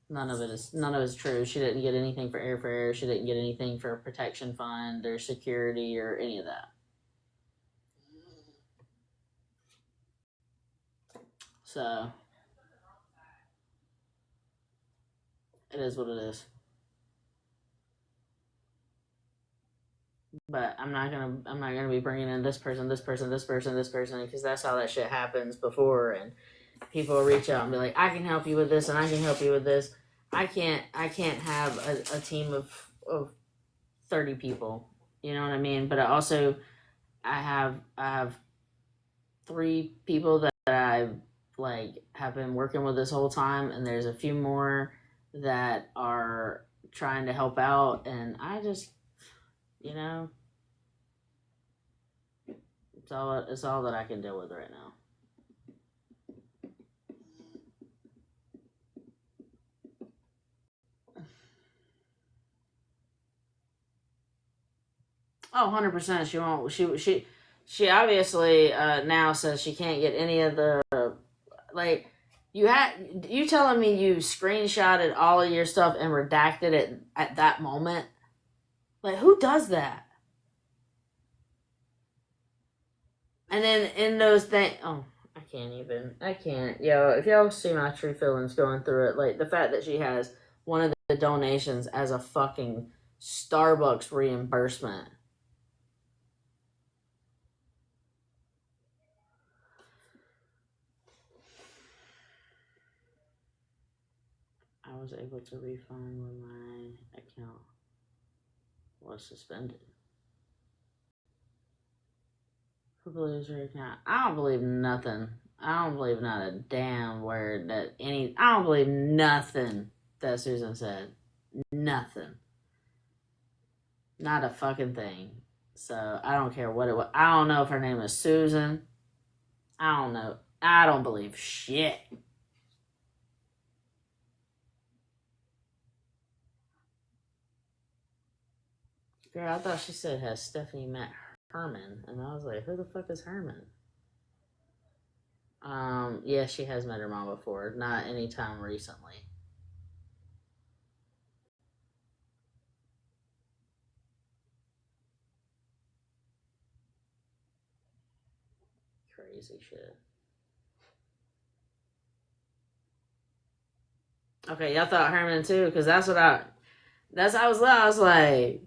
None of it is true. She didn't get anything for airfare. She didn't get anything for protection fund or security or any of that. So it is what it is. But I'm not gonna be bringing in this person, because that's how that shit happens before, and people will reach out and be like, I can help you with this, and I can help you with this. I can't have a team of 30 people. You know what I mean? But I have 3 people that I have been working with this whole time, and there's a few more that are trying to help out, and I just, you know, it's all that I can deal with right now. Oh, 100%. She won't. She obviously now says she can't get any of the you telling me you screenshotted all of your stuff and redacted it at that moment? Like, who does that? And then in those things, oh, I can't. Yo, if y'all see my true feelings going through it, like the fact that she has one of the donations as a fucking Starbucks reimbursement. I was able to refund when my account was suspended. Who believes her account? I don't believe nothing. I don't believe not a damn word I don't believe nothing that Susan said. Nothing. Not a fucking thing. So I don't care what it was. I don't know if her name is Susan. I don't know. I don't believe shit. Girl, I thought she said, has Stephanie met Herman? And I was like, who the fuck is Herman? Yeah, she has met her mom before. Not anytime recently. Crazy shit. Okay, y'all thought Herman too, because I was like,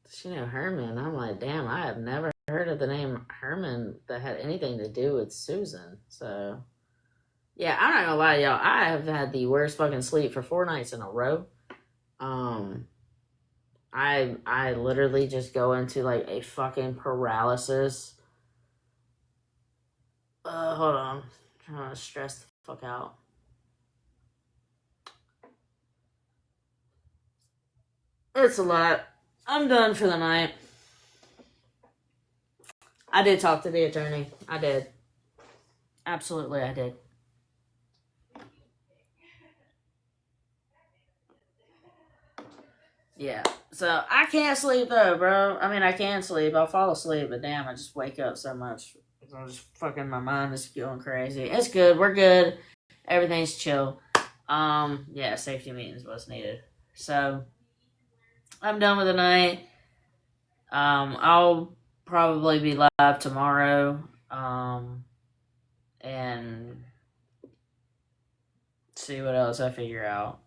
does she know Herman? I'm like, damn, I have never heard of the name Herman that had anything to do with Susan. So, yeah, I'm not gonna lie to y'all. I have had the worst fucking sleep for 4 nights in a row. I literally just go into like a fucking paralysis. Hold on. I'm trying to stress the fuck out. It's a lot. I'm done for the night. I did talk to the attorney. I did. Absolutely, I did. Yeah. So I can't sleep though, bro. I mean, I can sleep. I'll fall asleep, but damn, I just wake up so much. I'm just fucking, my mind is going crazy. It's good. We're good. Everything's chill. Yeah, safety meetings was needed. So I'm done with the night. I'll probably be live tomorrow. And see what else I figure out.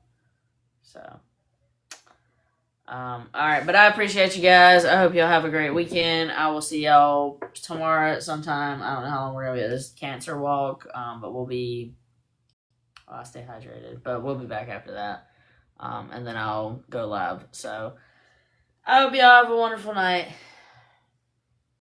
So, all right, but I appreciate you guys. I hope y'all have a great weekend. I will see y'all tomorrow at some time. I don't know how long we're gonna be at this cancer walk, but we'll be. I'll stay hydrated, but we'll be back after that, and then I'll go live. So, I hope y'all have a wonderful night.